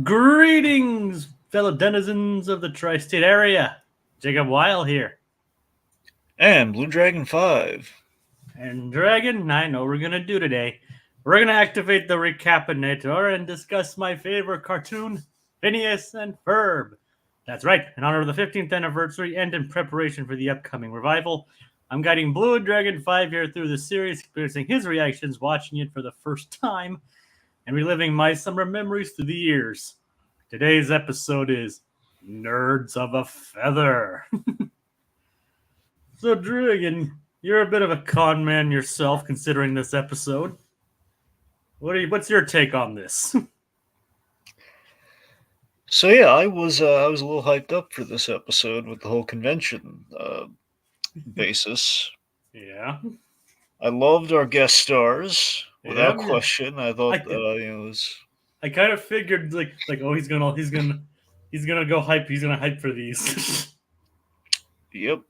Greetings, fellow denizens of the tri-state area. Jacob Weil here. And Blue Dragon 5. And Dragon, I know what we're going to do today. We're going to activate the Recap-inator and discuss my favorite cartoon, Phineas and Ferb. That's right, in honor of the 15th anniversary and in preparation for the upcoming revival, I'm guiding Blue Dragon 5 here through the series, experiencing his reactions watching it for the first time and reliving my summer memories through the years. Today's episode is Nerds of a Feather. So, Dragon, you're a bit of a con man yourself considering this episode. What's your take on this? So yeah, I was a little hyped up for this episode with the whole convention basis. Yeah. I loved our guest stars without Yeah. question. I thought it was. I kind of figured oh he's gonna go hype. He's gonna hype for these. Yep.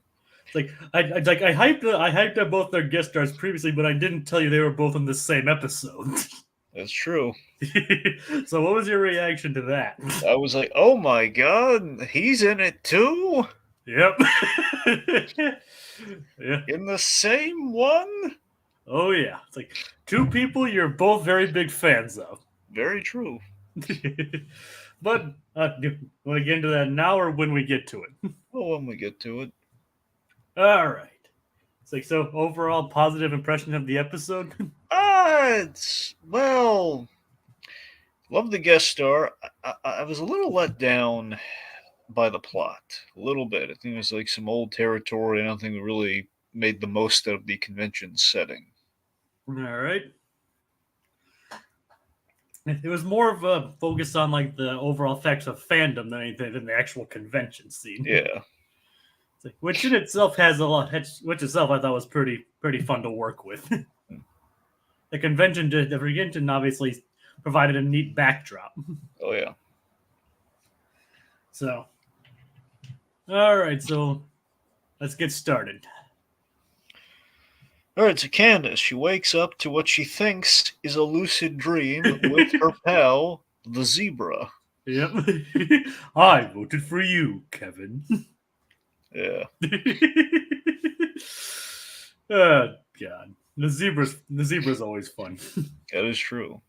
I hyped up both their guest stars previously, but I didn't tell you they were both in the same episode. That's true. So what was your reaction to that? I was like, oh my god, he's in it too? Yep. Yeah. In the same one? Oh yeah. It's like two people you're both very big fans of. Very true. But do you want to get into that now or when we get to it? Well, when we get to it. All right. It's like, so overall positive impression of the episode? Well, love the guest star. I was a little let down by the plot. A little bit. I think it was like some old territory. I don't think we really made the most out of the convention setting. All right. It was more of a focus on like the overall effects of fandom than anything than the actual convention scene. Yeah. Which in itself has a lot. Which itself I thought was pretty fun to work with. The convention obviously provided a neat backdrop. Oh yeah. So, all right. So, let's get started. All right. So Candace, she wakes up to what she thinks is a lucid dream with her pal, the zebra. Yep. I voted for you, Kevin. Yeah. Oh God, the zebra's always fun. That is true.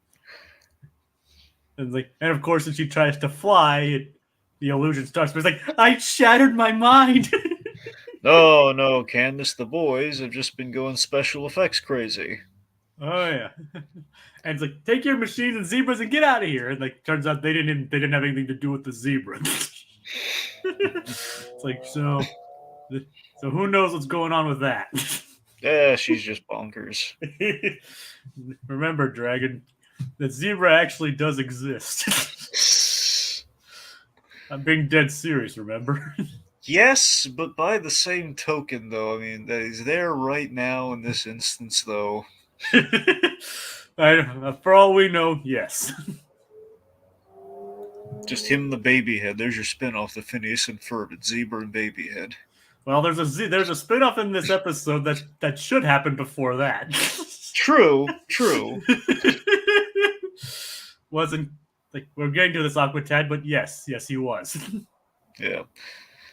And of course, when she tries to fly, the illusion starts. But it's like, I shattered my mind. No, Candace, the boys have just been going special effects crazy. Oh yeah. And it's like, take your machines and zebras and get out of here. And turns out they didn't have anything to do with the zebra. It's like, so who knows what's going on with that? Yeah, she's just bonkers. Remember, Dragon, that zebra actually does exist. I'm being dead serious, remember? Yes, but by the same token, though, I mean, that he's there right now in this instance, though. For all we know, yes. Just him and the baby head. There's your spin-off, the Phineas and Ferb. It's Zebra and Baby Head. Well, there's a spin-off in this episode that should happen before that. True. Wasn't like we're getting to this awkward tad, but yes, he was. Yeah.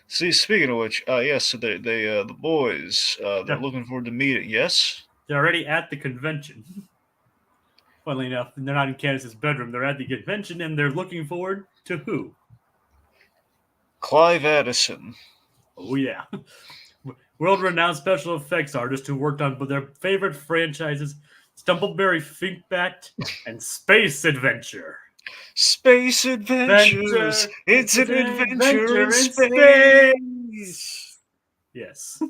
See, speaking of which, yes, so the boys, they're looking forward to meeting. Yes, they're already at the convention. Funnily enough, they're not in Candace's bedroom. They're at the convention, and they're looking forward to who? Clive Addison. Oh yeah, world-renowned special effects artist who worked on their favorite franchises, Stumpleberry Finkbat and Space Adventure. Space Adventures! It's an adventure in space! Yes.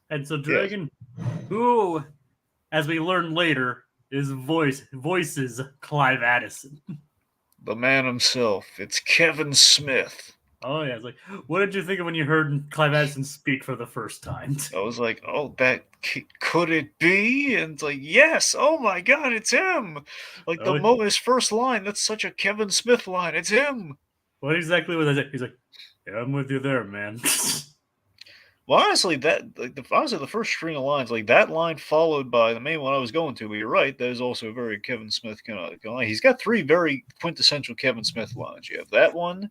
And so Dragon, who, as we learn later, voices Clive Addison. The man himself. It's Kevin Smith. Oh yeah, it's like, what did you think of when you heard Clive Addison speak for the first time? I was like, oh, that could it be? And it's like, yes, oh my god, it's him! Like his first line, that's such a Kevin Smith line, it's him! What exactly was that? He's like, yeah, I'm with you there, man. Well, honestly, the first string of lines, like that line followed by the main one I was going to, but you're right, that is also a very Kevin Smith kind of line. He's got three very quintessential Kevin Smith lines. You have that one,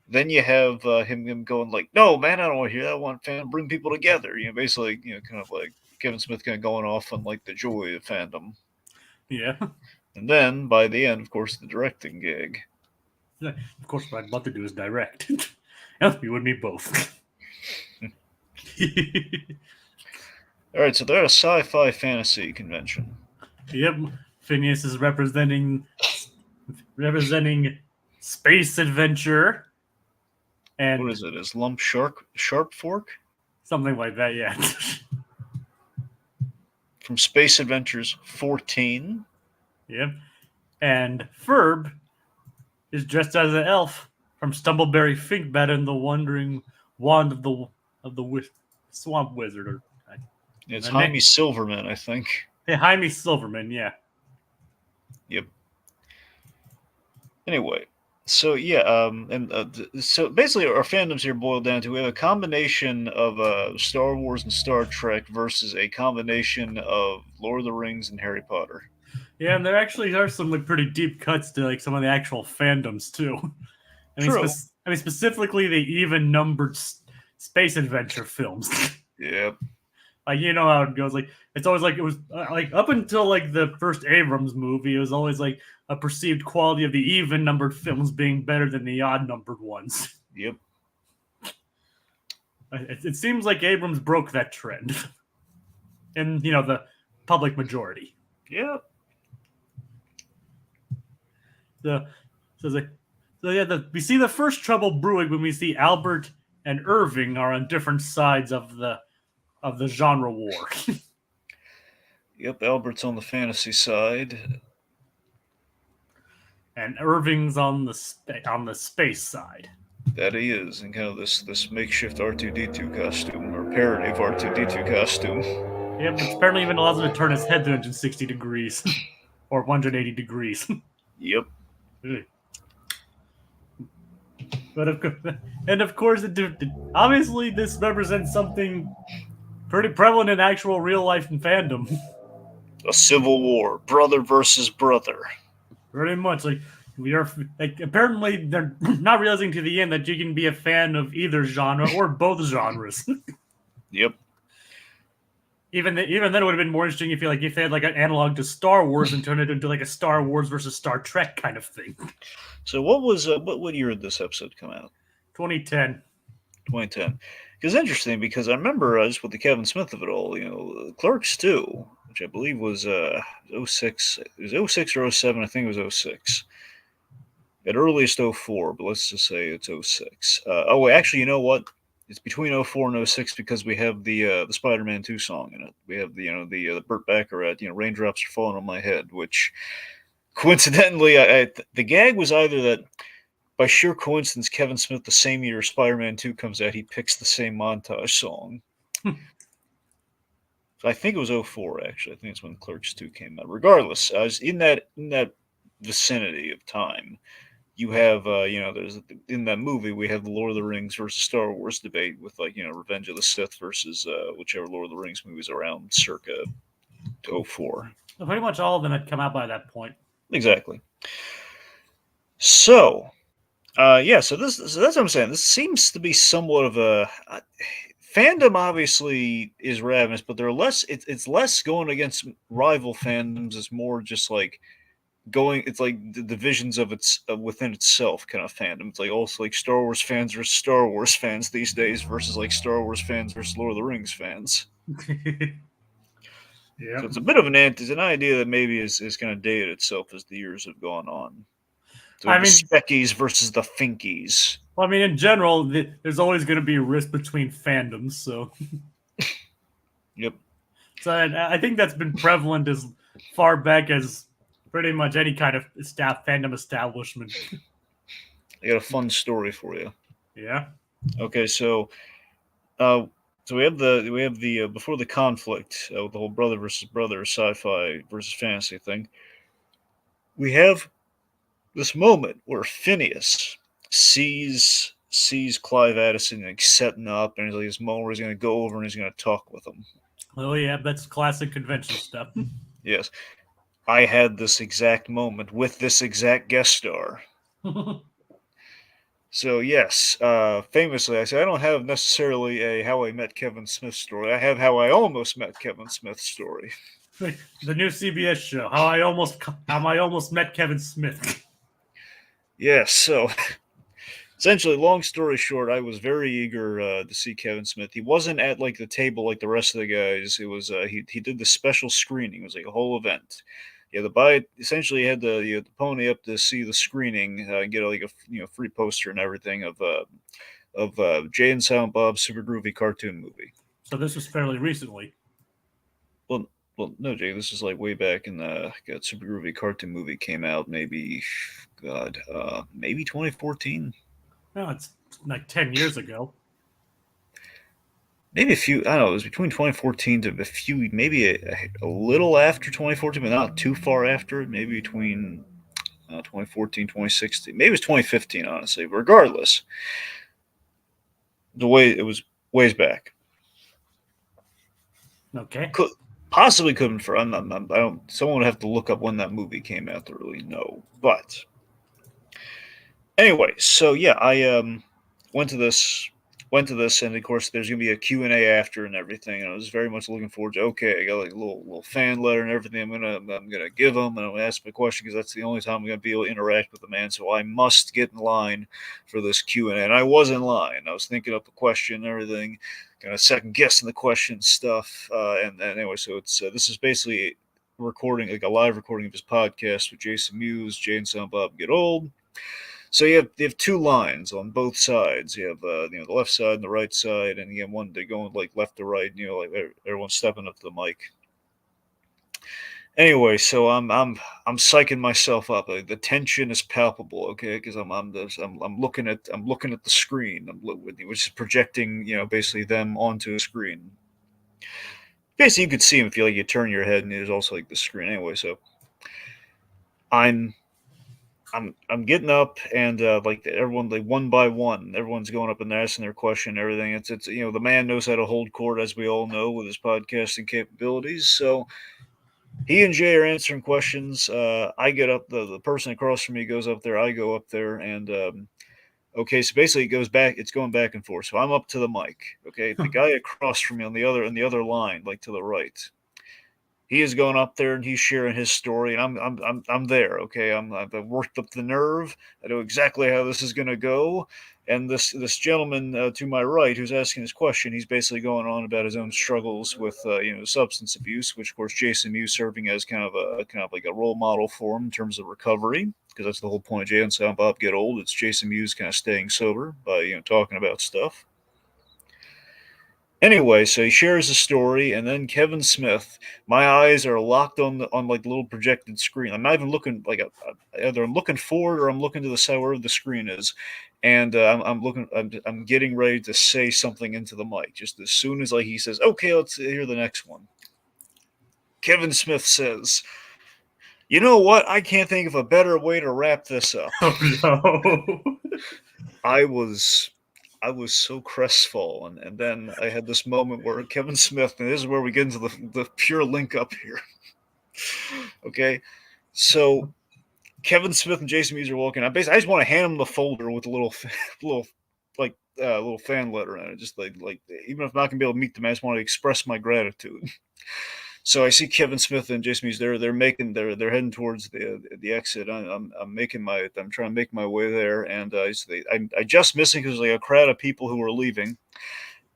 then you have him going like, "No, man, I don't want to hear that one. Fan, bring people together." Basically, kind of like Kevin Smith kind of going off on like the joy of fandom. Yeah. And then by the end, of course, the directing gig. Of course, what I'd love to do is direct. You and me both. All right, so they're at a sci-fi fantasy convention. Yep, Phineas is representing space adventure, and What is it? Is Lump Sharp Fork something like that. Yeah. from Space Adventures 14? Yep, and Ferb is dressed as an elf from Stumbleberry Finkbat and the Wandering Wand of the Swamp Wizard. Or It's Jaime Silverman, I think. Hey, Jaime Silverman, yeah. Yep. Anyway, so yeah, so basically our fandoms here boil down to we have a combination of Star Wars and Star Trek versus a combination of Lord of the Rings and Harry Potter. Yeah, and there actually are some like pretty deep cuts to like some of the actual fandoms too. True. Specifically the even numbered space adventure films. Yep. Like you know how it goes. Like it's always like it was like up until like the first Abrams movie, it was always like a perceived quality of the even numbered films being better than the odd numbered ones. Yep. It seems like Abrams broke that trend, in the public majority. Yep. So yeah, we see the first trouble brewing when we see Albert and Irving are on different sides of the genre war. Yep, Albert's on the fantasy side, and Irving's on the space side. That he is, in kind of this makeshift R2D2 costume, or parody of R2D2 costume. Yeah, which apparently even allows him to turn his head 360 degrees, or 180 degrees. Yep. But of course, obviously this represents something pretty prevalent in actual real life and fandom. A civil war, brother versus brother. Pretty much, like we are. Like apparently, they're not realizing to the end that you can be a fan of either genre or both genres. Yep. Even then, it would have been more interesting if they had like an analog to Star Wars and turned it into like a Star Wars versus Star Trek kind of thing. So what year did this episode come out? 2010. 2010. Because interesting, because I remember just with the Kevin Smith of it all, Clerks 2, which I believe was 06. It was 06 or 07. I think it was 06. At earliest 04, but let's just say it's 06. Wait, actually, you know what? It's between 04 and 06 because we have the Spider-Man 2 song in it. We have the Burt Bacharach, Raindrops Are Falling on My Head, which coincidentally, the gag was either that by sheer coincidence, Kevin Smith, the same year Spider-Man 2 comes out, he picks the same montage song. So I think it was 04, actually. I think it's when Clerks 2 came out. Regardless, I was in that vicinity of time. You have, there's in that movie we have the Lord of the Rings versus Star Wars debate with Revenge of the Sith versus whichever Lord of the Rings movies around circa 04. So pretty much all of them had come out by that point. Exactly. So, so that's what I'm saying. This seems to be somewhat of a fandom. Obviously, is ravenous, but they're less. It's less going against rival fandoms. It's more just like going. It's like the divisions of its within itself kind of fandom. It's like also like Star Wars fans versus Star Wars fans these days versus like Star Wars fans versus Lord of the Rings fans. Yeah. So it's a bit of an idea that maybe is kind of dated itself as the years have gone on. So the Speckies versus the Finkies. Well, I mean, in general, there's always going to be a risk between fandoms, so. Yep. So I think that's been prevalent as far back as pretty much any kind of fandom establishment. I got a fun story for you. Yeah. Okay, so we have the before the conflict with the whole brother versus brother sci-fi versus fantasy thing. We have this moment where Phineas sees sees Clive Addison like setting up, and he's like this moment where he's going to go over and he's going to talk with him. Oh yeah, that's classic convention stuff. Yes, I had this exact moment with this exact guest star. So yes, famously, I say I don't have necessarily a How I Met Kevin Smith story. I have How I Almost Met Kevin Smith story. The new CBS show, How I Almost Met Kevin Smith. Yes, so essentially, long story short, I was very eager to see Kevin Smith. He wasn't at like the table like the rest of the guys. It was he did the special screening. It was like a whole event. Yeah, the buy essentially you had to pony up to see the screening and get like a free poster and everything of Jay and Silent Bob's Super Groovy cartoon movie. So this was fairly recently. Well, no, Jay, this is like way back in the Super Groovy cartoon movie came out maybe, maybe 2014. No, it's like 10 years ago. Maybe a few. I don't know. It was between 2014 to a few, maybe a little after 2014, but not too far after it. Maybe between 2014, 2016. Maybe it was 2015, honestly. But regardless, the way it was ways back. Okay. Possibly couldn't for. I'm not. I don't. Someone would have to look up when that movie came out to really know. But anyway, so yeah, I went to this and of course there's gonna be a Q&A after and everything, and I was very much looking forward to, okay, I got like a little fan letter and everything. I'm gonna give him, and I'm gonna ask him a question because that's the only time I'm gonna be able to interact with the man. So I must get in line for this Q&A, and I was in line. I was thinking up the question and everything, kind of second guessing the question stuff, and anyway, so it's this is basically recording, like a live recording of his podcast with Jason Mewes, Jay and Silent Bob Get Old. So you have two lines on both sides. You have the left side and the right side, and again one they're going like left to right. Like everyone's stepping up to the mic. Anyway, so I'm psyching myself up. Like, the tension is palpable, okay? Because I'm looking at the screen, which is projecting basically them onto a screen. Basically, you could see them if you turn your head, and there's also like the screen. Anyway, so I'm I'm getting up, and like everyone, like one by one, everyone's going up and asking their question and everything. It's the man knows how to hold court, as we all know, with his podcasting capabilities. So he and Jay are answering questions. I get up, the person across from me goes up there, I go up there, and okay, so basically it goes back, it's going back and forth. So I'm up to the mic. Okay, the guy across from me on the other line, like to the right, he is going up there and he's sharing his story, and I'm there. Okay, I've worked up the nerve. I know exactly how this is going to go. And this gentleman to my right, who's asking this question, he's basically going on about his own struggles with substance abuse, which of course Jason Mewes serving as kind of like a role model for him in terms of recovery, because that's the whole point of Jay and Silent Bob Get Old. It's Jason Mewes kind of staying sober by talking about stuff. Anyway, so he shares the story, and then Kevin Smith. My eyes are locked on like the little projected screen. I'm not even looking like either I'm looking forward or I'm looking to the side where the screen is, and I'm looking. I'm getting ready to say something into the mic. Just as soon as like he says, "Okay, let's hear the next one." Kevin Smith says, "You know what? I can't think of a better way to wrap this up." Oh no. I was so crestfallen, and then I had this moment where Kevin Smith, and this is where we get into the pure link up here. Okay, so Kevin Smith and Jason Mewes are walking. I just want to hand him the folder with a little little little fan letter in it. Just like even if I'm not gonna be able to meet them, I just want to express my gratitude. So I see Kevin Smith and Jason Mewes. They're heading towards the exit. I'm trying to make my way there, and I just missing because there's like a crowd of people who were leaving,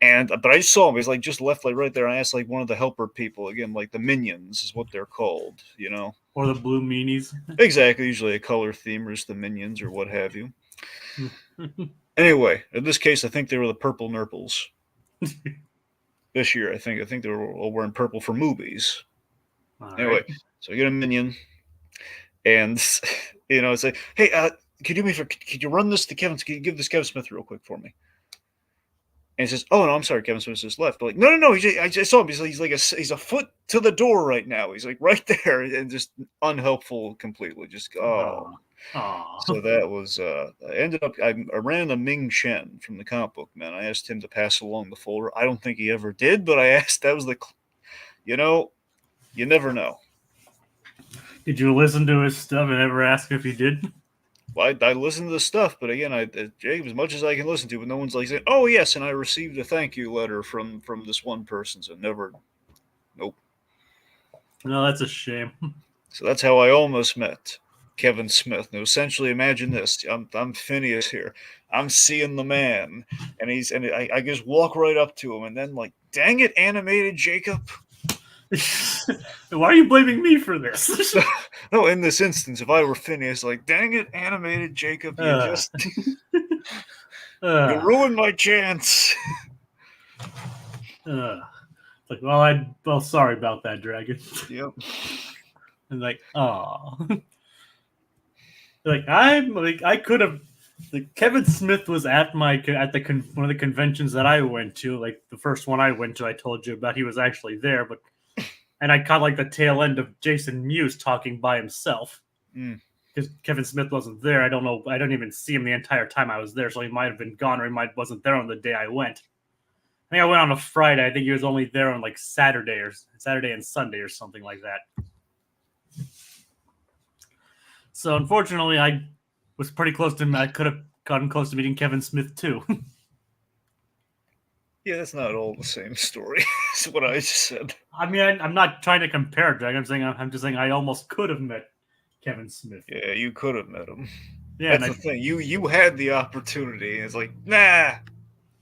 but I saw him. He's like just left like right there. I asked like one of the helper people, again, like the minions is what they're called, Or the blue meanies. Exactly. Usually a color theme, or just the minions or what have you. Anyway, in this case, I think they were the purple nurples. This year, I think they were all wearing purple for movies. All Anyway, right. so I get a minion, and it's like, hey, could you run this to Kevin? Can you give this Kevin Smith real quick for me? And he says, "Oh no, I'm sorry, Kevin Smith just left." But like, no. I just saw him. He's a foot to the door right now. He's like right there, and just unhelpful completely. Just Aw. So that was. I ended up. I ran a Ming Chen from the comic book man. I asked him to pass along the folder. I don't think he ever did, but I asked. That was the. You never know. Did you listen to his stuff and ever ask if he did? Well, I listened to the stuff, but again, Jake, as much as I can listen to, but no one's like saying, "Oh yes," and I received a thank you letter from this one person. So never, nope. No, that's a shame. So that's how I almost met Kevin Smith. Now, essentially, imagine this: I'm Phineas here. I'm seeing the man, and I just walk right up to him, and then like, dang it, animated Jacob. Why are you blaming me for this? No, in this instance, if I were Phineas, like, dang it, animated Jacob, you ruined my chance. Like, well, sorry about that, Dragon. Yep. And like, oh, I could have. Like, Kevin Smith was at one of the conventions that I went to. Like the first one I went to, I told you about. He was actually there, and I caught like the tail end of Jason Mewes talking by himself because Kevin Smith wasn't there. I don't know. I didn't even see him the entire time I was there, so he might have been gone, or he wasn't there on the day I went. I think I went on a Friday. I think he was only there on like Saturday and Sunday or something like that. So unfortunately, I was pretty close to him. I could have gotten close to meeting Kevin Smith too. Yeah, that's not all the same story. That's what I just said. I mean, I'm not trying to compare, Drag. I'm just saying I almost could have met Kevin Smith. Yeah, you could have met him. Yeah, that's the thing. You had the opportunity. It's like, nah, I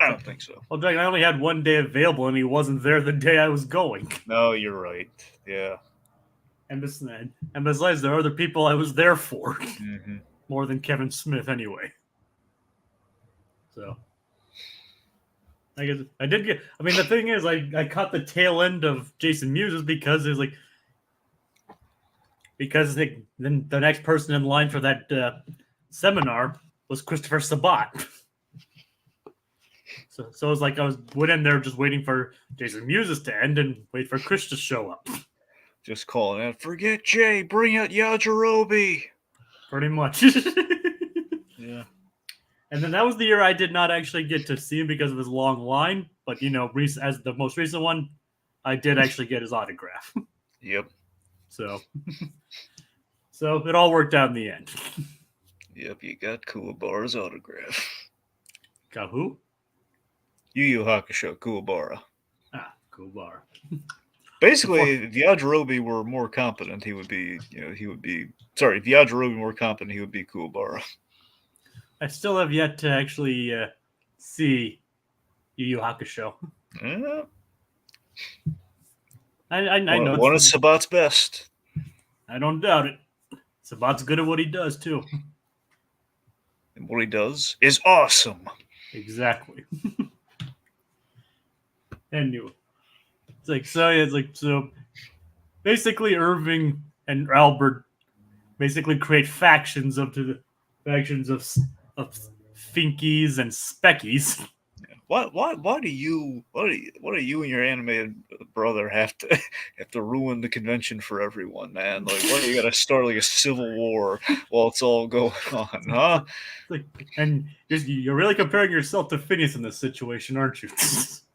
don't think so. Well, Drag, I only had one day available, and he wasn't there the day I was going. No, you're right. Yeah. And besides, there are other people I was there for. Mm-hmm. More than Kevin Smith, anyway. So, I guess I did get. I mean, the thing is, I caught the tail end of Jason Mewes because it's like then the next person in line for that seminar was Christopher Sabat. So it was like I went in there just waiting for Jason Mewes to end and wait for Chris to show up. Just calling out, forget Jay, bring out Yajirobe. Pretty much. Yeah. And then that was the year I did not actually get to see him because of his long line. But, as the most recent one, I did actually get his autograph. Yep. So it all worked out in the end. Yep, you got Kuwabara's autograph. Got who? Yu Yu Hakusho, Kuwabara. Ah, Kuwabara. Basically, if Yajirobe were more competent, he would be. Sorry, if Yajirobe were more competent, he would be Kuwabara. I still have yet to actually see Yu Yu Hakusho. Yeah. I know. One of Sabat's best. I don't doubt it. Sabat's good at what he does, too. And what he does is awesome. Exactly. Anyway. So basically Irving and Albert basically create factions of Finkies and Speckies. Why do you and your animated brother have to ruin the convention for everyone, man? Like, why do you gotta start like a civil war while it's all going on, huh? And you're really comparing yourself to Phineas in this situation, aren't you?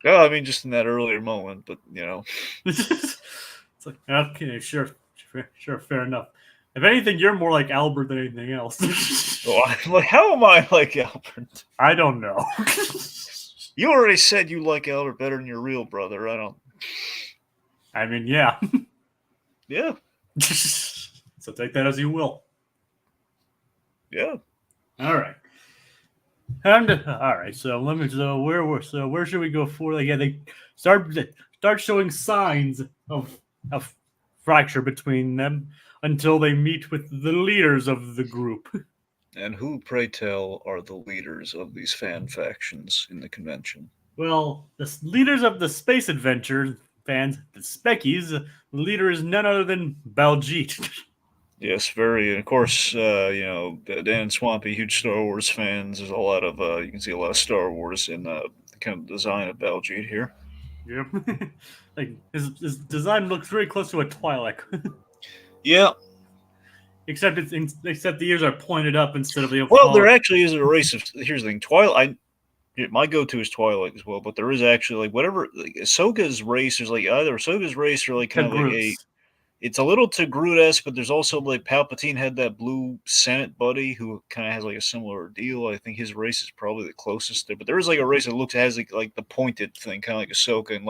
Yeah, I mean, just in that earlier moment, but It's like, okay, sure, fair enough. If anything, you're more like Albert than anything else. How am I like Albert? I don't know. You already said you like Albert better than your real brother. I mean, yeah. Yeah. So take that as you will. Yeah. All right. All right. So where should we go for? Like, yeah, they start showing signs of fracture between them until they meet with the leaders of the group. And who, pray tell, are the leaders of these fan factions in the convention? Well, the leaders of the space adventure fans, the Speckies, the leader is none other than Baljeet. Yes, very. And of course, Dan and Swampy, huge Star Wars fans. There's a lot of you can see a lot of Star Wars in the kind of design of Baljeet here. Yep. Like his design looks very close to a Twi'lek. Yeah. Except except the ears are pointed up instead of the. Well, there actually is a race of. Here's the thing, Twilight. My go-to is Twilight as well, but there is actually whatever Ahsoka's race is either Ahsoka's race or kind of a. It's a little Groot-esque, but there's also Palpatine had that blue Senate buddy who kind of has a similar deal. I think his race is probably the closest there, but there is a race that has the pointed thing, kind of like Ahsoka and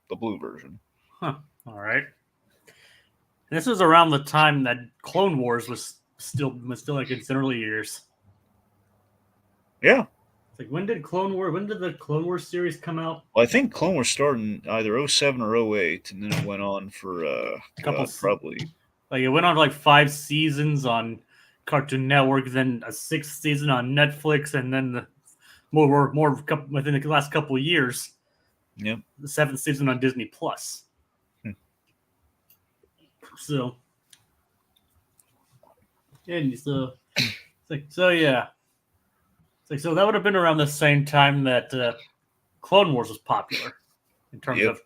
the blue version. Huh. All right. This was around the time that Clone Wars was still like its early years. Yeah. It's when did the Clone Wars series come out? Well, I think Clone Wars started in either 07 or 08, and then it went on for probably. It went on for 5 seasons on Cartoon Network, then a 6th season on Netflix, and then more within the last couple of years. Yep. The 7th season on Disney Plus. So, and so yeah. So that would have been around the same time that Clone Wars was popular in terms of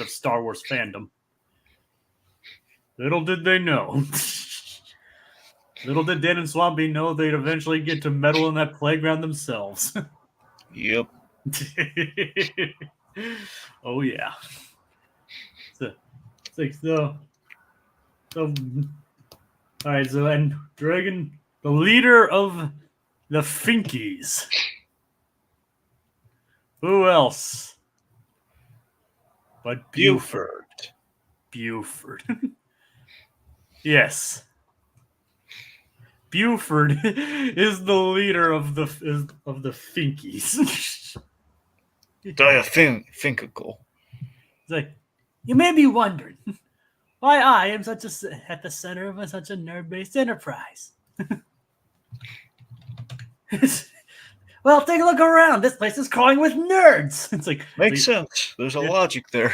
Star Wars fandom. Little did they know. Little did Dan and Swampy know they'd eventually get to meddle in that playground themselves. Yep. Oh yeah. So, all right. So, and Dragon, the leader of the Finkies. Who else but Buford? Buford. Yes. Buford is the leader of the Finkies. Diafinkical. It's you may be wondering why I am at the center of such a nerd-based enterprise. Well, take a look around. This place is crawling with nerds. It's makes sense. There's a logic there.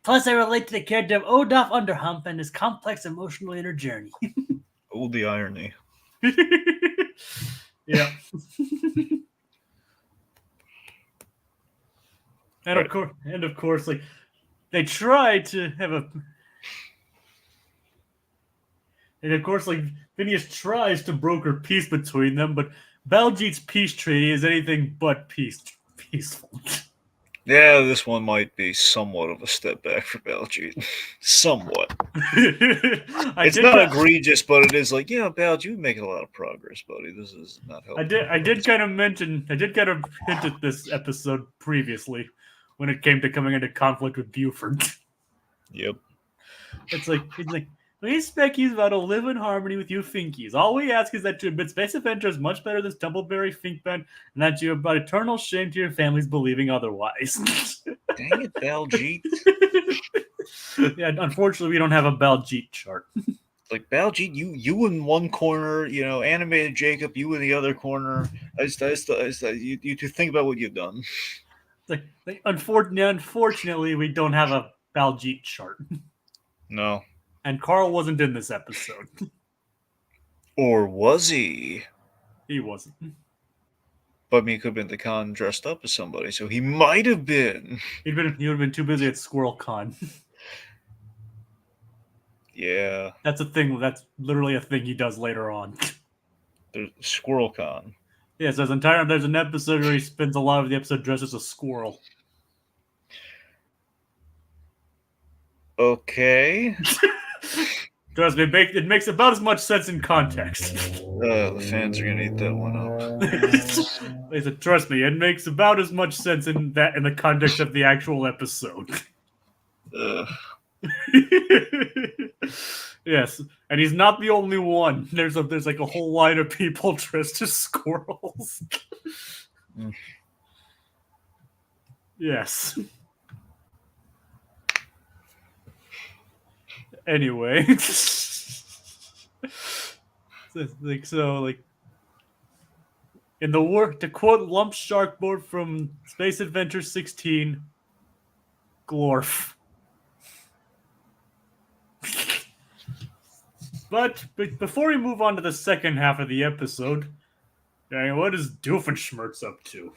Plus, I relate to the character of Odolph Underhump and his complex emotional inner journey. Oh, the irony. Yeah. And of course, they try to have a. And of course, Phineas tries to broker peace between them, but Baljeet's peace treaty is anything but peaceful. Yeah, this one might be somewhat of a step back for Baljeet. Somewhat. It's not egregious, but it is Baljeet, you're making a lot of progress, buddy. This is not helpful. I did kind of hint at this episode previously when it came to coming into conflict with Buford. Yep. It's we expect you to live in harmony with you Finkies. All we ask is that you admit Space Adventure is much better than Stumbleberry Finkband, and that you about eternal shame to your families believing otherwise. Dang it, Baljeet. Yeah, unfortunately, we don't have a Baljeet chart. Baljeet, you in one corner, animated Jacob, you in the other corner. You think about what you've done. Unfortunately, we don't have a Baljeet chart. No. And Carl wasn't in this episode. Or was he? He wasn't. But he could have been the con dressed up as somebody, so he might have been. He would have been too busy at Squirrel Con. Yeah. That's a thing. That's literally a thing he does later on. There's Squirrel Con. Yes, there's an episode where he spends a lot of the episode dressed as a squirrel. Okay. Trust me, it makes about as much sense in context. The fans are gonna eat that one up. They said, trust me, it makes about as much sense in the context of the actual episode. Yes, and he's not the only one. There's a whole line of people dressed as squirrels. Yes. Anyway, in the work to quote Lump Sharkboard from Space Adventure 16, Glorf. But before we move on to the second half of the episode, what is Doofenshmirtz up to?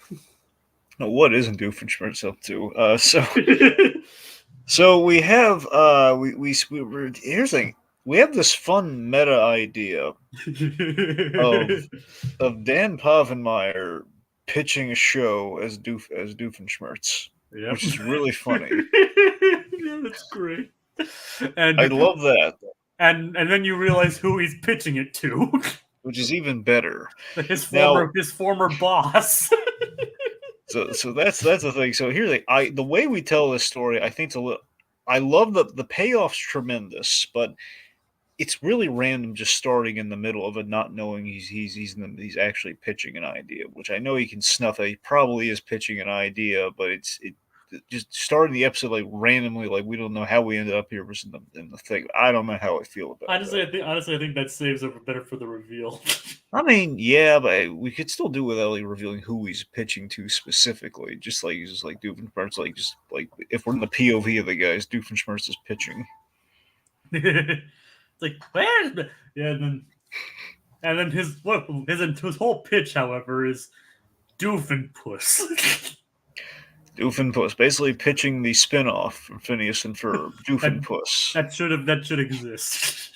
No, what isn't Doofenshmirtz up to? So we have here's the thing. We have this fun meta idea of Dan Povenmire pitching a show as Doofenshmirtz, Yep. which is really funny. Yeah, that's great. I love that, And then you realize who he's pitching it to. which is even better. his Now, former boss. so that's the thing. So here's the way we tell this story. I think it's a little. I love the payoff's tremendous, but it's really random just starting in the middle of it, not knowing he's actually pitching an idea, which I know he can snuff at. He probably is pitching an idea, but it just starting the episode like randomly, like we don't know how we ended up here versus in the thing. I don't know how I feel about honestly, that. I think that saves it better for the reveal. I mean, yeah, but we could still do without like revealing who he's pitching to specifically. Just like Doofenshmirtz, like just like if we're in the POV of the guys, Doofenshmirtz is pitching. It's like where's the yeah, and then his whole pitch, however, is Doof and Puss. Doof and Puss, basically pitching the spin-off from Phineas and Ferb, Doof and Puss. That should exist.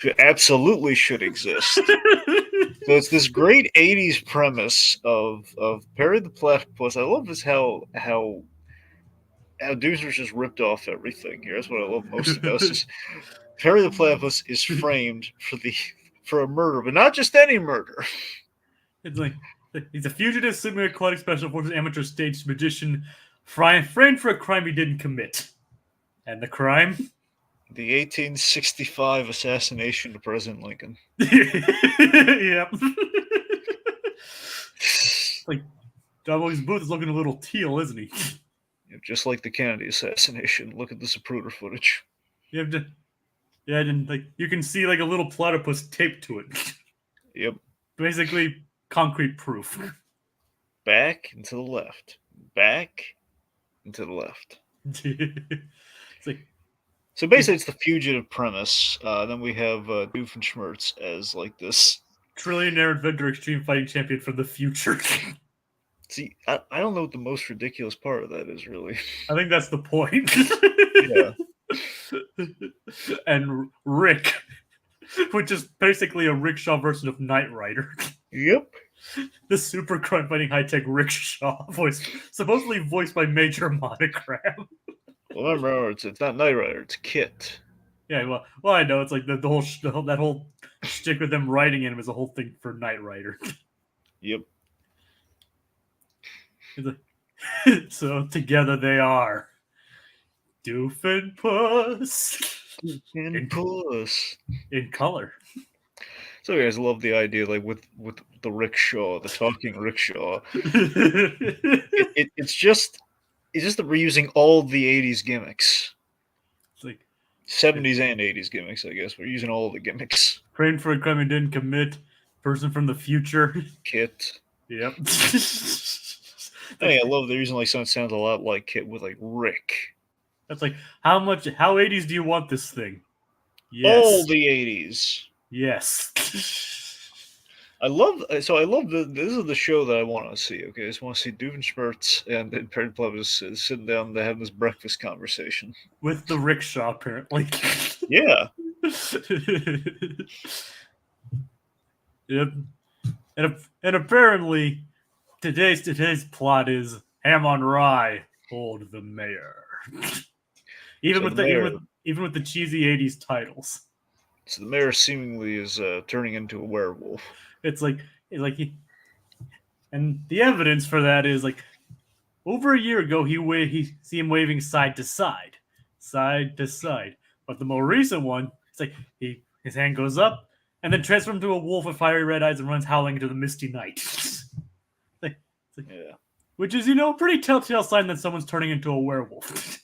It absolutely should exist. So it's this great '80s premise of Perry the Platypus. I love this how Doozer just ripped off everything here. That's what I love most about this. Perry the Platypus is framed for a murder, but not just any murder. It's like he's a fugitive semi-aquatic special forces amateur stage magician framed for a crime he didn't commit. And the crime? The 1865 assassination of President Lincoln. Yep. Like, W.'s Booth is looking a little teal, isn't he? Just like the Kennedy assassination. Look at the Zapruder footage. You have to, yeah, and like you can see like a little platypus taped to it. Yep. Basically, concrete proof. Back and to the left. Back and to the left. It's like, so basically, it's the fugitive premise. Then we have Doofenshmirtz as like this trillionaire inventor, extreme fighting champion from the future. See, I don't know what the most ridiculous part of that is, really. I think that's the point. Yeah. And Rick, which is basically a rickshaw version of Knight Rider. Yep. The super crime fighting high-tech rickshaw, supposedly voiced by Major Monogram. Well, remember, it's not Knight Rider, it's Kit. Yeah, well, I know it's like the whole that whole shtick with them riding in was a whole thing for Knight Rider. Yep. So together they are Doof and Puss. And Puss. In color. So you guys love the idea, like with the rickshaw, the talking rickshaw. It's just that we're using all the '80s gimmicks. It's like 70s and '80s gimmicks, I guess. We're using all the gimmicks. Framed for a crime he didn't commit. Person from the future. Kit. Yep. Hey, I love they're using like something that sounds a lot like Kit with like Rick. That's like how 80s do you want this thing? Yes. All the '80s. Yes. I love this is the show that I want to see. Okay, I just want to see Doofenshmirtz and Perry Plevis sitting down to have this breakfast conversation with the rickshaw, apparently. Yeah. Yep. And apparently today's plot is ham on rye, hold the mayor. Even with the cheesy '80s titles. So the mayor seemingly is turning into a werewolf. It's like and the evidence for that is like over a year ago he see him waving side to side. But the more recent one, it's like his hand goes up and then transforms into a wolf with fiery red eyes and runs howling into the misty night. Yeah. Which is, a pretty telltale sign that someone's turning into a werewolf.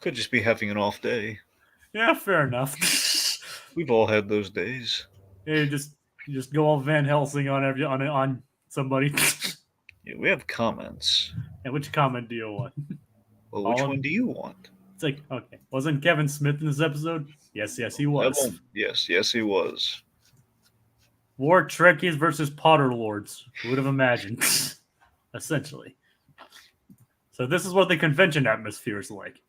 Could just be having an off day. Yeah, fair enough. We've all had those days. Yeah, you just go all Van Helsing on somebody. Yeah, we have comments. And which comment do you want? Well, which one do you want? It's like, okay, wasn't Kevin Smith in this episode? Yes, he was. Yes, he was. War Trekkies versus Potter Lords. Who would have imagined? essentially. So this is what the convention atmosphere is like.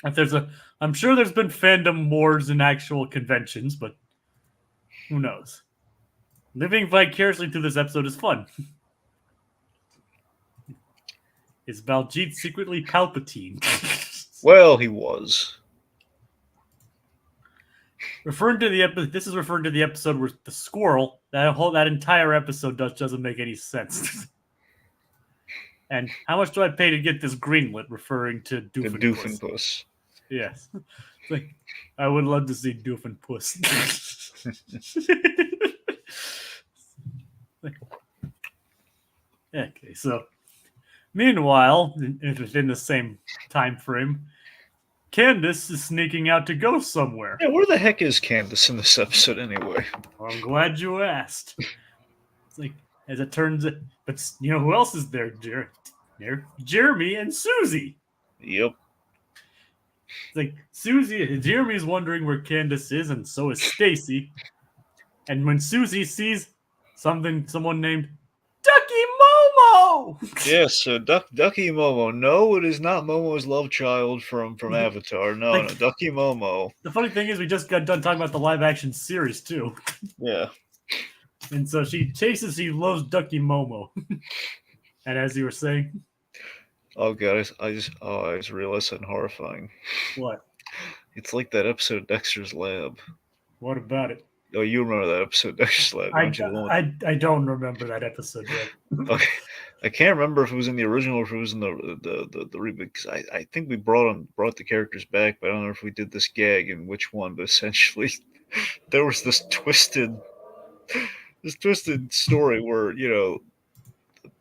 I'm sure there's been fandom wars in actual conventions, but who knows? Living vicariously through this episode is fun. Is Baljeet secretly Palpatine? Well, he was. Referring to the episode, this is referring to the episode where the squirrel. That entire episode doesn't make any sense. And how much do I pay to get this greenlit? Referring to Doof and Doof Puss. and Puss. Yes, it's like I would love to see Doof and Puss. Okay, so meanwhile, within the same time frame, Candace is sneaking out to go somewhere. Yeah, where the heck is Candace in this episode anyway? Well, I'm glad you asked. It's like, as it turns out, but you know who else is there? Jeremy and Susie. Yep. It's like Jeremy's wondering where Candace is, and so is Stacy. And when Susie sees someone named Ducky Momo. Yes, so Ducky Momo. No, it is not Momo's love child from Avatar. No, Ducky Momo. The funny thing is, we just got done talking about the live action series too. Yeah. And so she loves Ducky Momo. And as you were saying, oh god, I just realized something horrifying. What? It's like that episode of Dexter's Lab. What about it? Oh, you remember that episode of Dexter's Lab, don't you? I don't remember that episode yet. Okay. I can't remember if it was in the original or if it was in the reboot, because I think we brought the characters back, but I don't know if we did this gag and which one. But essentially, there was this twisted story where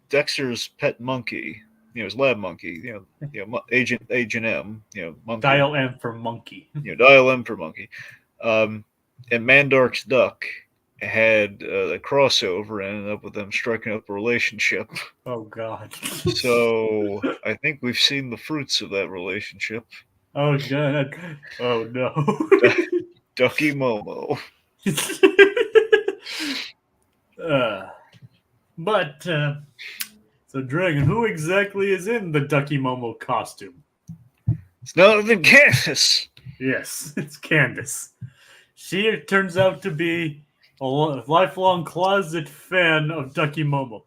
Dexter's pet monkey, his lab monkey, Agent M, monkey. Dial M for monkey. Dial M for monkey. And Mandark's duck had a crossover and ended up with them striking up a relationship. Oh God! So I think we've seen the fruits of that relationship. Oh God! Oh no! Ducky Momo. So Dragon, who exactly is in the Ducky Momo costume? It's none other than Candace. Yes, it's Candace. She turns out to be a lifelong closet fan of Ducky Momo.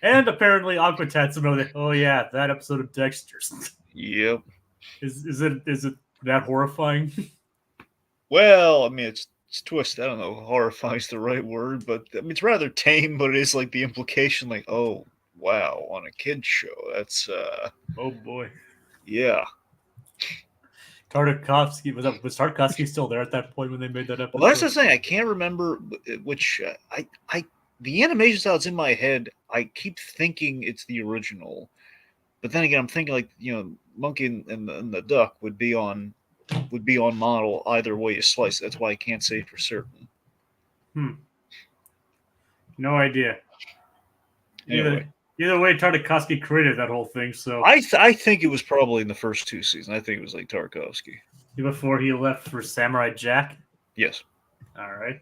And apparently Aqua Tatsuno, oh yeah, that episode of Dexter's. Yep. Is it that horrifying? Well, I mean, it's twist. I don't know, horrifying is the right word, but I mean, it's rather tame, but it is like the implication, like, oh, wow, on a kid's show. That's, oh boy. Yeah. Tartakovsky, was Tartakovsky still there at that point when they made that episode? Well, that's the thing. I can't remember which. The animation style that's in my head, I keep thinking it's the original, but then again, I'm thinking like Monkey and the Duck would be on model either way you slice. That's why I can't say for certain. No idea. Anyway. Either way, Tartakovsky created that whole thing. So I think it was probably in the first two seasons. I think it was like Tartakovsky before he left for Samurai Jack. Yes. All right.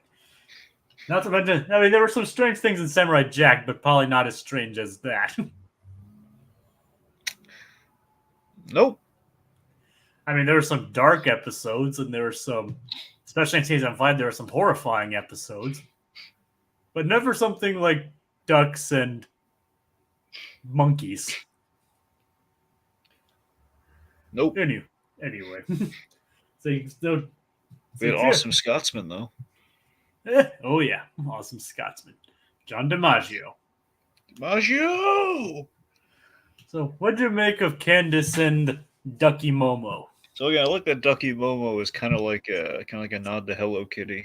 Not to mention, I mean, there were some strange things in Samurai Jack, but probably not as strange as that. Nope. I mean, there were some dark episodes, and there were some, especially in season 5, there were some horrifying episodes, but never something like ducks and monkeys. Nope. Anyway. We had Awesome Scotsman, though. Oh, yeah. Awesome Scotsman. John DiMaggio. So, what'd you make of Candace and Ducky Momo? So, yeah, I look at Ducky Momo as kind of like a nod to Hello Kitty.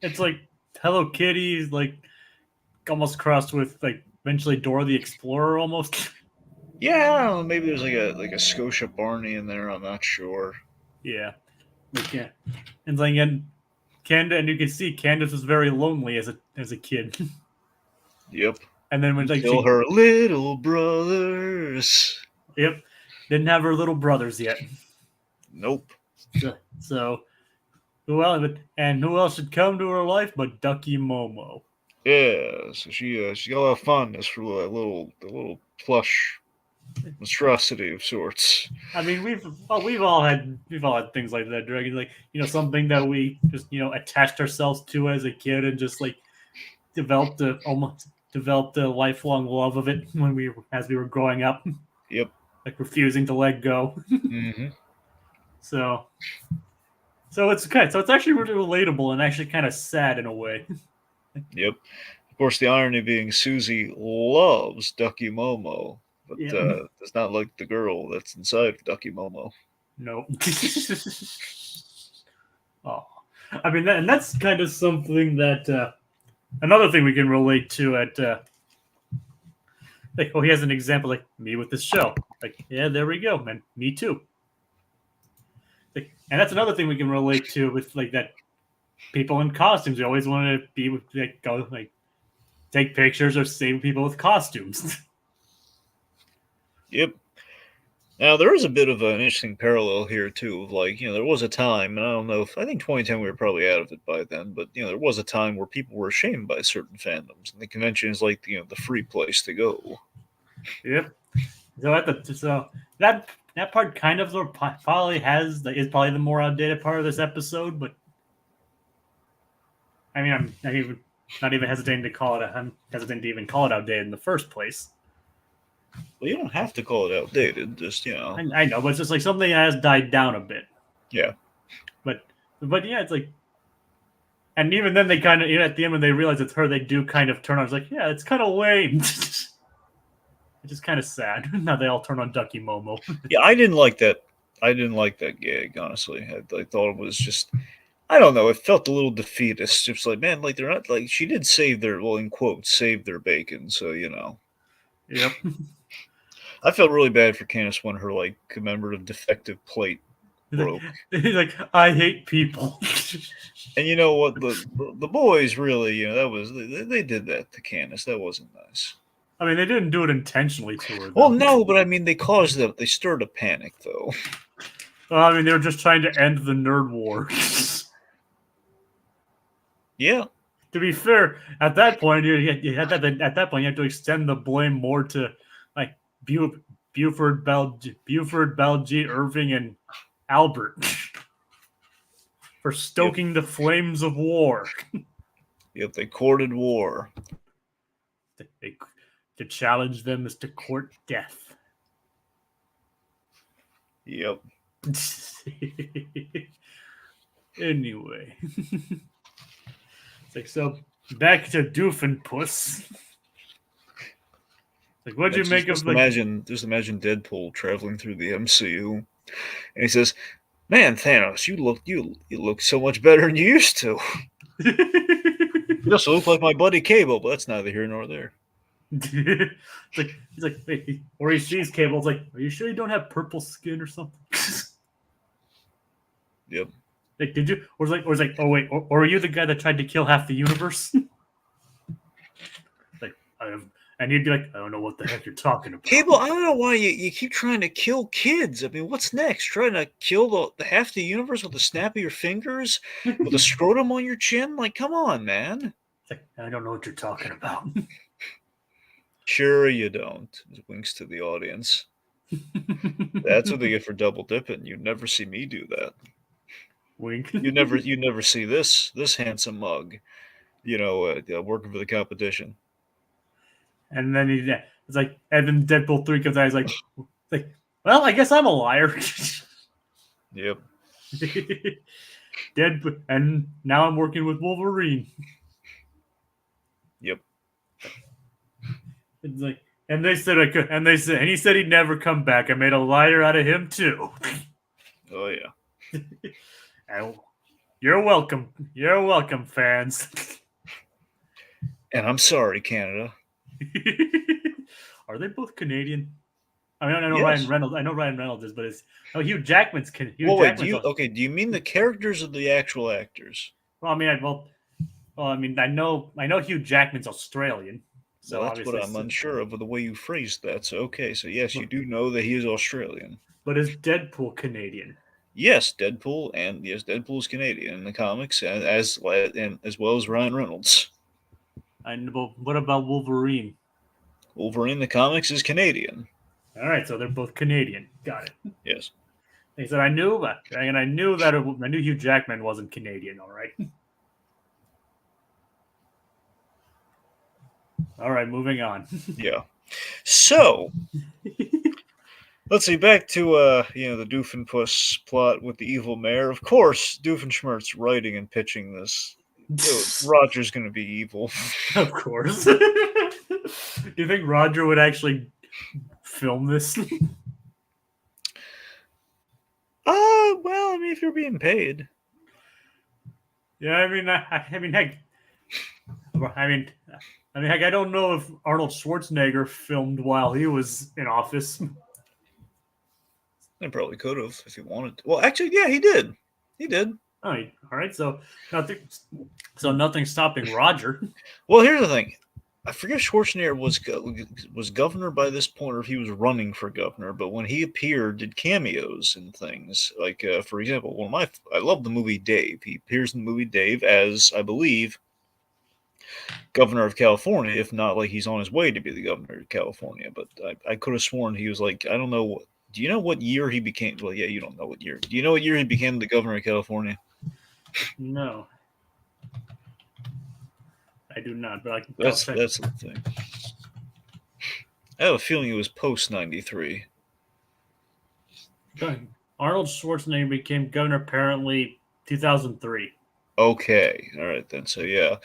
It's like Hello Kitty, like almost crossed with like eventually Dora the Explorer, almost. Yeah, I don't know, maybe there's like a Scotia Barney in there. I'm not sure. Yeah, and Candace, and you can see Candace was very lonely as a kid. Yep. And then when Until her little brothers. Yep, didn't have her little brothers yet. Nope. So, who else should come to her life but Ducky Momo? Yeah, so she got a lot of fondness for the little plush monstrosity of sorts. I mean, we've all had things like that, Dragon. Like, something that we just attached ourselves to as a kid, and just like developed a lifelong love of it when as we were growing up, Yep. like refusing to let go. Mm-hmm. So so it's okay. So it's actually really relatable and actually kind of sad in a way. Yep. Of course, the irony being Susie loves Ducky Momo, but Yeah. does not like the girl that's inside of Ducky Momo. No. Oh, I mean, and that's kind of something that another thing we can relate to at like, oh, he has an example like me with this show. Like, yeah, there we go, man. Me too. Like, and that's another thing we can relate to with like that people in costumes. We always want to be with like go like take pictures or save people with costumes. Yep. Now there is a bit of an interesting parallel here too. Of like, there was a time, and I don't know if I think 2010 we were probably out of it by then, but there was a time where people were ashamed by certain fandoms, and the convention is like the free place to go. Yep. So that part kind of probably is probably the more outdated part of this episode, but I mean, I'm not even hesitating to call it. I'm hesitant to even call it outdated in the first place. Well, you don't have to call it outdated. Just I know, but it's just like something that has died down a bit. Yeah. But yeah, it's like, and even then they kind of at the end when they realize it's her, they do kind of turn on. It's like, yeah, it's kind of lame. It's just kind of sad. Now they all turn on Ducky Momo. Yeah, I didn't like that. I didn't like that gag, honestly. I thought it was just, I don't know. It felt a little defeatist. Just like, man, like they're not like she did save their, well, in quotes, save their bacon. So Yep. I felt really bad for Candace when her like commemorative defective plate broke. He's like, I hate people. And you know what? The boys really, that was they did that to Candace. That wasn't nice. I mean, they didn't do it intentionally to her. Though. Well, no, but I mean, they stirred a panic though. Well, I mean, they were just trying to end the nerd war. Yeah. To be fair, at that point, at that point, you have to extend the blame more to like Buford, Baljeet, Irving, and Albert for stoking the flames of war. Yep, they courted war. To challenge them is to court death. Yep. Anyway. It's like, so back to Doof and Puss. Like, what'd you make of like? Just imagine Deadpool traveling through the MCU, and he says, "Man, Thanos, you look so much better than you used to. You also look like my buddy Cable, but that's neither here nor there." He's like, wait, or he sees Cable. It's like, are you sure you don't have purple skin or something? Yep. Like, did you? Or it's like, oh wait, or are you the guy that tried to kill half the universe? Like, and he'd be like, I don't know what the heck you're talking about. Cable, I don't know why you keep trying to kill kids. I mean, what's next? Trying to kill the half the universe with a snap of your fingers? With a scrotum on your chin? Like, come on, man. Like, I don't know what you're talking about. Sure you don't. Winks to the audience. That's what they get for double dipping. You'd never see me do that. Wink. You never see this handsome mug, working for the competition. And then it's like, and then Deadpool 3 comes out. He's like, well, I guess I'm a liar. Yep. Deadpool, and now I'm working with Wolverine. Yep. It's like, and they said I could, and he said he'd never come back. I made a liar out of him too. Oh yeah. And you're welcome. You're welcome, fans. And I'm sorry, Canada. Are they both Canadian? I mean, I know Yes. Ryan Reynolds. I know Ryan Reynolds is, but Hugh Jackman's. Do you mean the characters or the actual actors? Well, I mean, I know Hugh Jackman's Australian. So well, that's what I'm unsure of with the way you phrased that. So okay, so yes, you do know that he is Australian. But is Deadpool Canadian? Yes, Deadpool is Canadian in the comics, as well as Ryan Reynolds. But what about Wolverine? Wolverine the comics is Canadian. All right, so they're both Canadian. Got it. Yes. He said, I knew that, and I knew that I knew Hugh Jackman wasn't Canadian. All right. All right, moving on. Yeah. So let's see. Back to the Doof and Puss plot with the evil mayor. Of course, Doofenshmirtz writing and pitching this. Roger's going to be evil. Of course. Do you think Roger would actually film this? Well, I mean, if you're being paid. Yeah, I mean, heck, I don't know if Arnold Schwarzenegger filmed while he was in office. They probably could have if he wanted to. Well, actually, yeah, he did. He did. All right. So nothing's stopping Roger. Well, here's the thing. I forget Schwarzenegger was governor by this point, or if he was running for governor. But when he appeared, did cameos and things like, for example, I love the movie Dave. He appears in the movie Dave as, I believe, governor of California. If not, like he's on his way to be the governor of California. But I could have sworn he was like, I don't know. Do you know what year he became? Well, yeah, you don't know what year. Do you know what year he became the governor of California? No, I do not. But That's the thing. I have a feeling it was post 93. Arnold Schwarzenegger became governor apparently 2003. Okay, all right then. So yeah.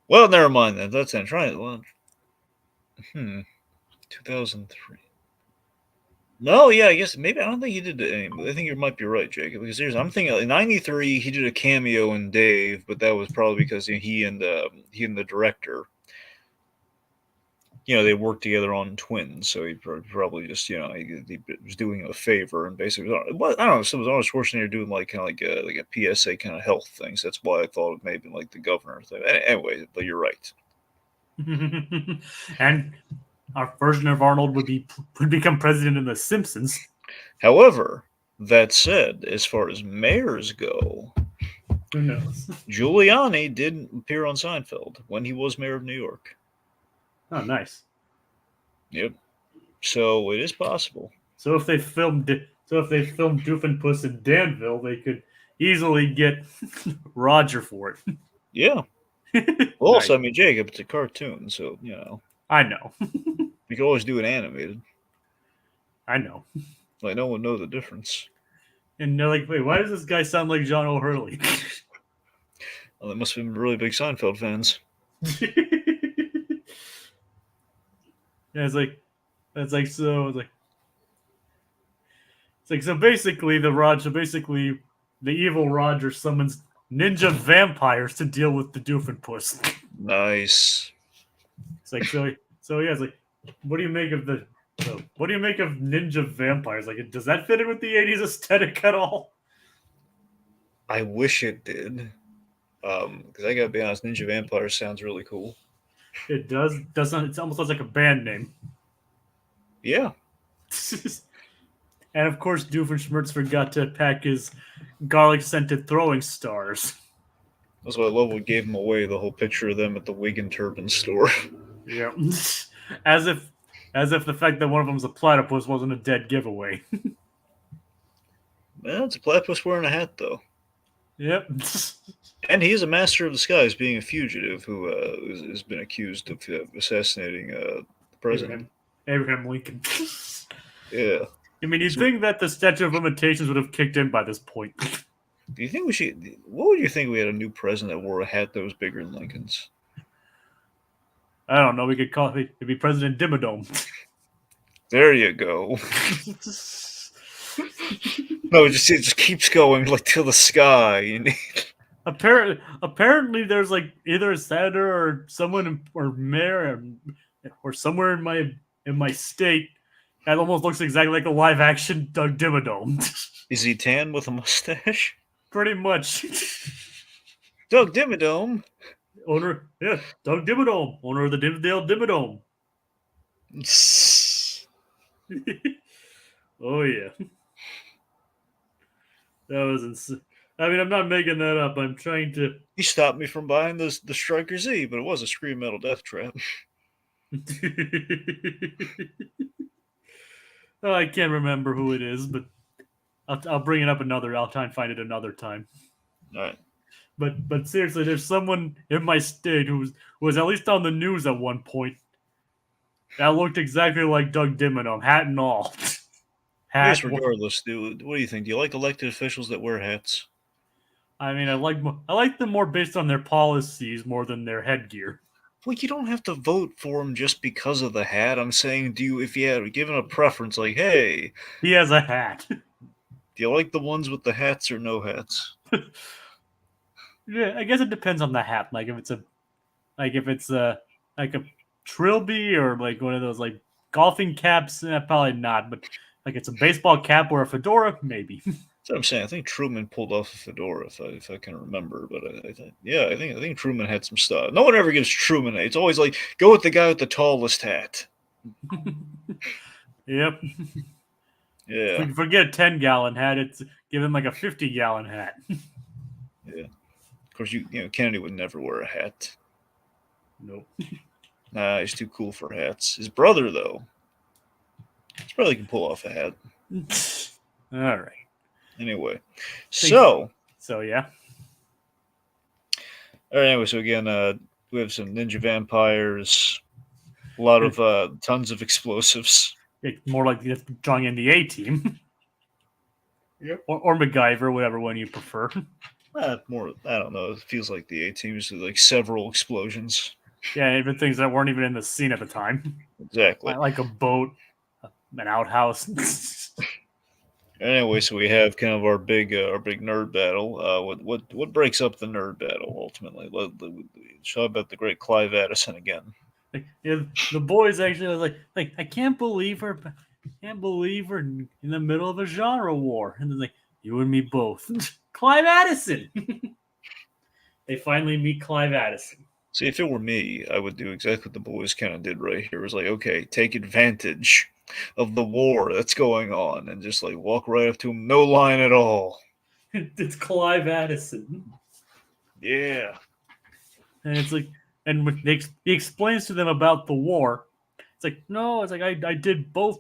Well, never mind then. That's trying. Well, 2003. No, yeah, I guess maybe I don't think he did it. I think you might be right, Jacob. Because I'm thinking in '93 he did a cameo in Dave, but that was probably because he and the director, they worked together on Twins, so he probably just he was doing him a favor and basically, well, I don't know, so it was Arnold Schwarzenegger doing like kind of like a PSA kind of health things. That's why I thought it may have been like the governor thing. Anyway, but you're right. And our version of Arnold would become president in The Simpsons. However, that said, as far as mayors go, who knows? Giuliani did appear on Seinfeld when he was mayor of New York. Oh, nice. Yep. So it is possible. So if they filmed Doof and Puss in Danville, they could easily get Roger for it. Yeah. Well, also, I mean, Jacob, it's a cartoon, so I know. You can always do it animated. I know. Like no one knows the difference. And they're like, wait, why does this guy sound like John O'Hurley? Well, they must have been really big Seinfeld fans. Yeah, so basically the evil Roger summons ninja vampires to deal with the Doofenpuss. Nice. It's like what do you make of ninja vampires? Like, does that fit in with the 80s aesthetic at all? I wish it did. Because I gotta be honest, Ninja Vampire sounds really cool. It does. Doesn't it almost sounds like a band name. Yeah. And of course, Doofenshmirtz forgot to pack his garlic-scented throwing stars. That's why I love what gave him away, the whole picture of them at the wig and turban store. Yeah. As if the fact that one of them's a platypus wasn't a dead giveaway. Well, it's a platypus wearing a hat, though. Yep. And he is a master of disguise, being a fugitive who has been accused of assassinating the president. Abraham Lincoln. Yeah. I mean, you'd think that the statute of limitations would have kicked in by this point. Do you think we should? What would you think we had a new president that wore a hat that was bigger than Lincoln's? I don't know. We could call it. It'd be President Dimmadome. There you go. No, it just keeps going like to the sky. Apparently, there's like either a senator or someone or mayor or somewhere in my state that almost looks exactly like a live action Doug Dimmadome. Is he tan with a mustache? Pretty much. Doug Dimmadome. Doug Dimmadome, owner of the Dimsdale Dimmadome. Oh yeah, that was insane. I mean, I'm not making that up. I'm trying to. He stopped me from buying the Striker Z, but it was a Scream Metal Death Trap. Oh, I can't remember who it is, but I'll bring it up another. I'll try and find it another time. All right. But seriously, there's someone in my state who was at least on the news at one point that looked exactly like Doug Dimmadome, hat and all. I guess Hat. regardless, dude, what do you think? Do you like elected officials that wear hats? I mean, I like them more based on their policies more than their headgear. Well, you don't have to vote for them just because of the hat. I'm saying, if you had given a preference, like, hey, He has a hat. do you like the ones with the hats or no hats? Yeah, I guess it depends on the hat. If it's like a trilby or like one of those like golfing caps, probably not. But like it's a baseball cap or a fedora, maybe. That's what I'm saying. I think Truman pulled off a fedora, if I can remember. But I think Truman had some stuff. No one ever gives Truman. It's always like go with the guy with the tallest hat. Yep. Yeah, Forget a 10-gallon hat. It's give him like a 50-gallon hat. yeah. Of course, Kennedy would never wear a hat. Nope. Nah, he's too cool for hats. His brother, though, his brother can pull off a hat. All right. Anyway, so yeah. all right. Anyway, so again, we have some ninja vampires, a lot of tons of explosives. It's more like drawing in the A-Team. Yep. Or MacGyver, whatever one you prefer. More, I don't know. It feels like the A-Team is like several explosions. Yeah, even things that weren't even in the scene at the time. Exactly. Like a boat, an outhouse. Anyway, so we have kind of our big nerd battle. What breaks up the nerd battle ultimately? Show about the great Clive Addison again. The boys actually was like I can't believe her in the middle of a genre war, and they're like you and me both. Clive Addison. They finally meet Clive Addison. See, if it were me, I would do exactly what the boys kind of did right here. It was like, okay, take advantage of the war that's going on, and just like walk right up to him, no line at all. It's Clive Addison. Yeah. And it's like, and he explains to them about the war. It's like, no, it's like I did both.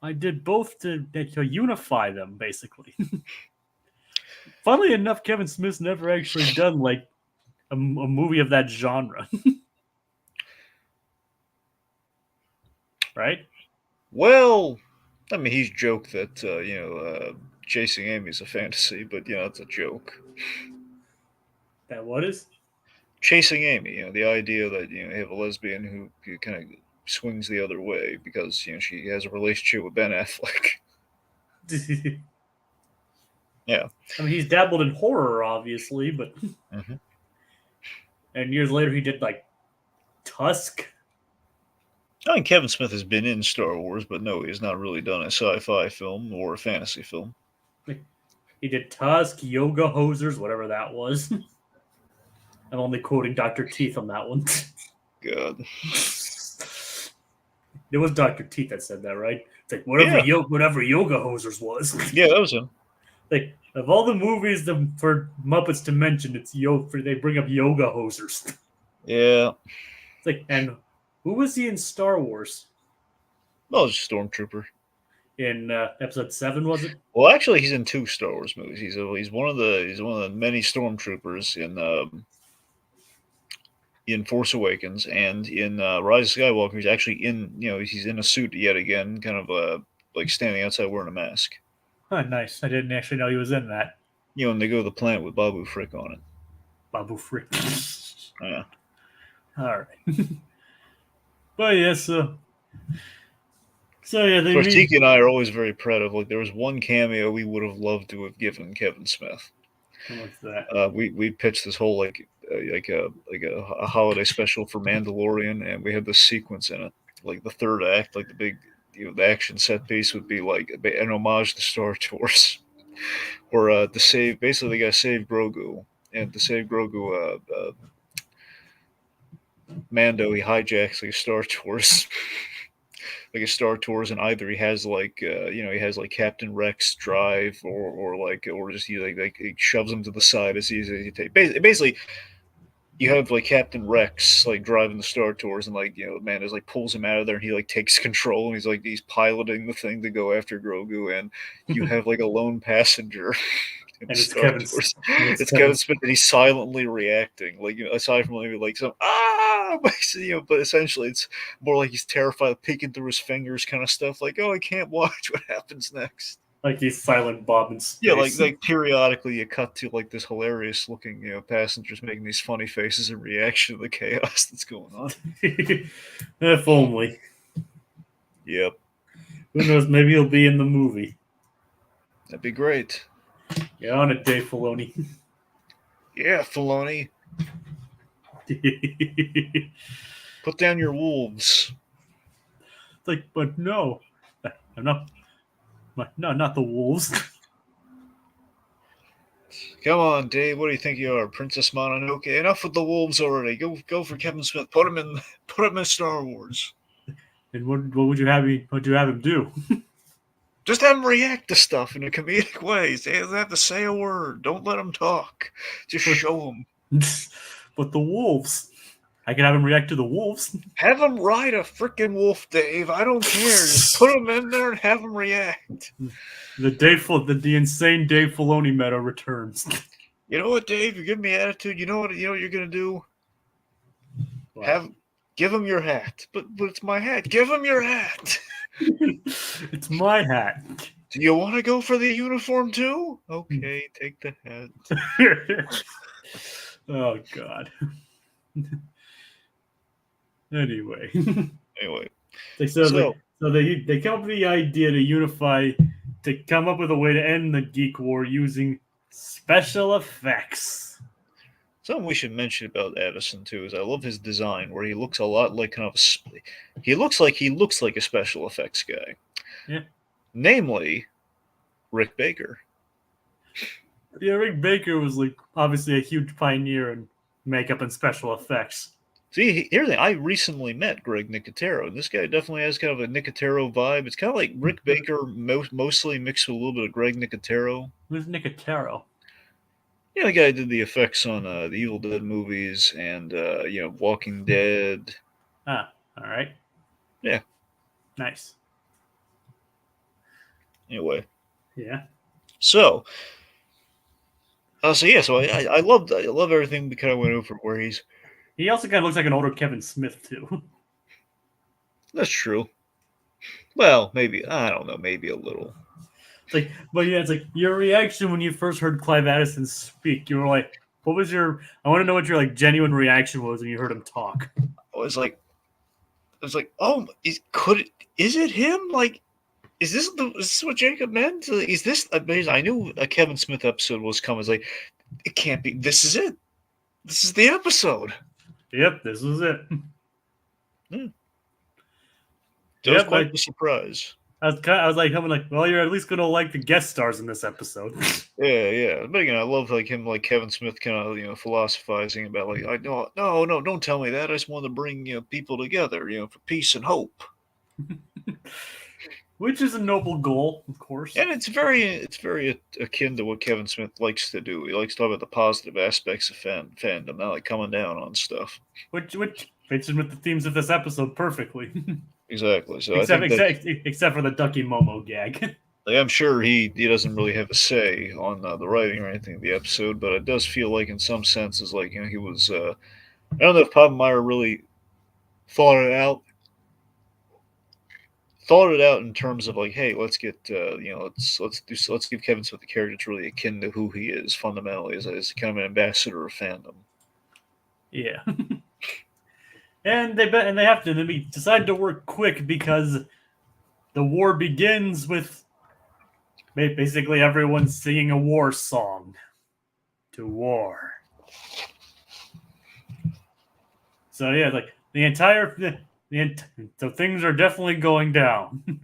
I did both to unify them, basically. Funnily enough, Kevin Smith's never actually done like a movie of that genre, right? Well, I mean, he's joked that chasing Amy is a fantasy, but it's a joke. That what is? Chasing Amy, the idea that you have a lesbian who kind of swings the other way because she has a relationship with Ben Affleck. Yeah. I mean, he's dabbled in horror, obviously, but Mm-hmm. and years later he did like Tusk. I think Kevin Smith has been in Star Wars, but no, he's not really done a sci-fi film or a fantasy film. He did Tusk, Yoga Hosers, whatever that was. I'm only quoting Dr. Teeth on that one. God. It was Dr. Teeth that said that, right? It's like whatever Yoga Hosers was. Yeah, that was him. Like of all the movies for Muppets to mention, it's they bring up Yoga Hosers. Yeah. It's like, and who was he in Star Wars? Well, it's a Stormtrooper. In episode 7, was it? Well, actually, he's in 2 Star Wars movies. He's one of the many Stormtroopers in Force Awakens and in Rise of Skywalker. He's actually he's in a suit yet again, kind of like standing outside wearing a mask. Oh, nice. I didn't actually know he was in that. And they go to the planet with Babu Frick on it. Babu Frick. Yeah. All right. But yeah, so yeah, of course, Tiki and I are always very proud of. Like, there was one cameo we would have loved to have given Kevin Smith. What's that? We pitched this whole like a holiday special for Mandalorian, and we had this sequence in it, like the third act, like the big the action set piece would be like an homage to Star Tours, where to save basically they got to save Grogu, and to save Grogu, Mando he hijacks like Star Tours. like a Star Tours, and either he has like he has like Captain Rex drive, or just he shoves him to the side as easy as he takes. Basically, you have like Captain Rex like driving the Star Tours, and Mantis like pulls him out of there, and he like takes control, and he's piloting the thing to go after Grogu, and you have like a lone passenger in And it's Star Kevin. Tours. And It's Kevin Smith, and he's silently reacting, aside from like some but, but essentially it's more like he's terrified, peeking through his fingers, kind of stuff. Like, oh, I can't watch what happens next. Like he's Silent Bob in space. Yeah, like periodically you cut to like this hilarious looking passengers making these funny faces in reaction to the chaos that's going on. If only. Yep, Who knows? Maybe he'll be in the movie. that'd be great. Yeah, on a day, Filoni. Yeah, Filoni, put down your wolves. Like, but no, I'm not. No, not the wolves. Come on, Dave. What do you think you are, Princess Mononoke? Enough with the wolves already. Go for Kevin Smith. Put him in Star Wars. And what would you have him do? Just have him react to stuff in a comedic way. He doesn't have to say a word. Don't let him talk. Just show him. But the wolves. I can have him react to the wolves. Have him ride a freaking wolf, Dave. I don't care. Just put him in there and have him react. The insane Dave Filoni meta returns. You know what, Dave? You're giving me attitude. You know what you're gonna do? Give him your hat. But it's my hat. Give him your hat. It's my hat. Do you want to go for the uniform too? Okay, take the hat. Oh God. Anyway. So they come up with the idea to unify, to come up with a way to end the geek war using special effects. Something we should mention about Addison too is I love his design, where he looks a lot like he looks like a special effects guy. Yeah. Namely, Rick Baker. Yeah, Rick Baker was like obviously a huge pioneer in makeup and special effects. See, here's the thing. I recently met Greg Nicotero. This guy definitely has kind of a Nicotero vibe. It's kind of like Rick Baker mostly mixed with a little bit of Greg Nicotero. Who's Nicotero? Yeah, the guy who did the effects on the Evil Dead movies and Walking Dead. Ah, all right. Yeah. Nice. Anyway. Yeah. So I love everything we kind of went over where he's. He also kind of looks like an older Kevin Smith too. That's true. Well, maybe I don't know, maybe a little. It's like your reaction when you first heard Clive Addison speak. You were like, "What was your?" I want to know what your genuine reaction was when you heard him talk. I was like, oh, is it him? Like, is this what Jacob meant? Is this? I knew a Kevin Smith episode was coming. It's like, it can't be. This is it. This is the episode. Yep, this was it. That was quite a surprise. I was like, well, you're at least gonna like the guest stars in this episode. Yeah. But again, I love him, Kevin Smith, kind of philosophizing about no, don't tell me that. I just want to bring people together, for peace and hope. Which is a noble goal, of course. And it's very akin to what Kevin Smith likes to do. He likes to talk about the positive aspects of fandom, not like coming down on stuff. Which fits in with the themes of this episode perfectly. Exactly. So except for the Ducky Momo gag. I'm sure he doesn't really have a say on the writing or anything of the episode, but it does feel like in some senses he was. I don't know if Poppmeyer really thought it out in terms of hey, let's get let's give Kevin Smith a character that's really akin to who he is fundamentally as kind of an ambassador of fandom. Yeah. And they decide to work quick because the war begins with basically everyone singing a war song to war. So yeah, so things are definitely going down.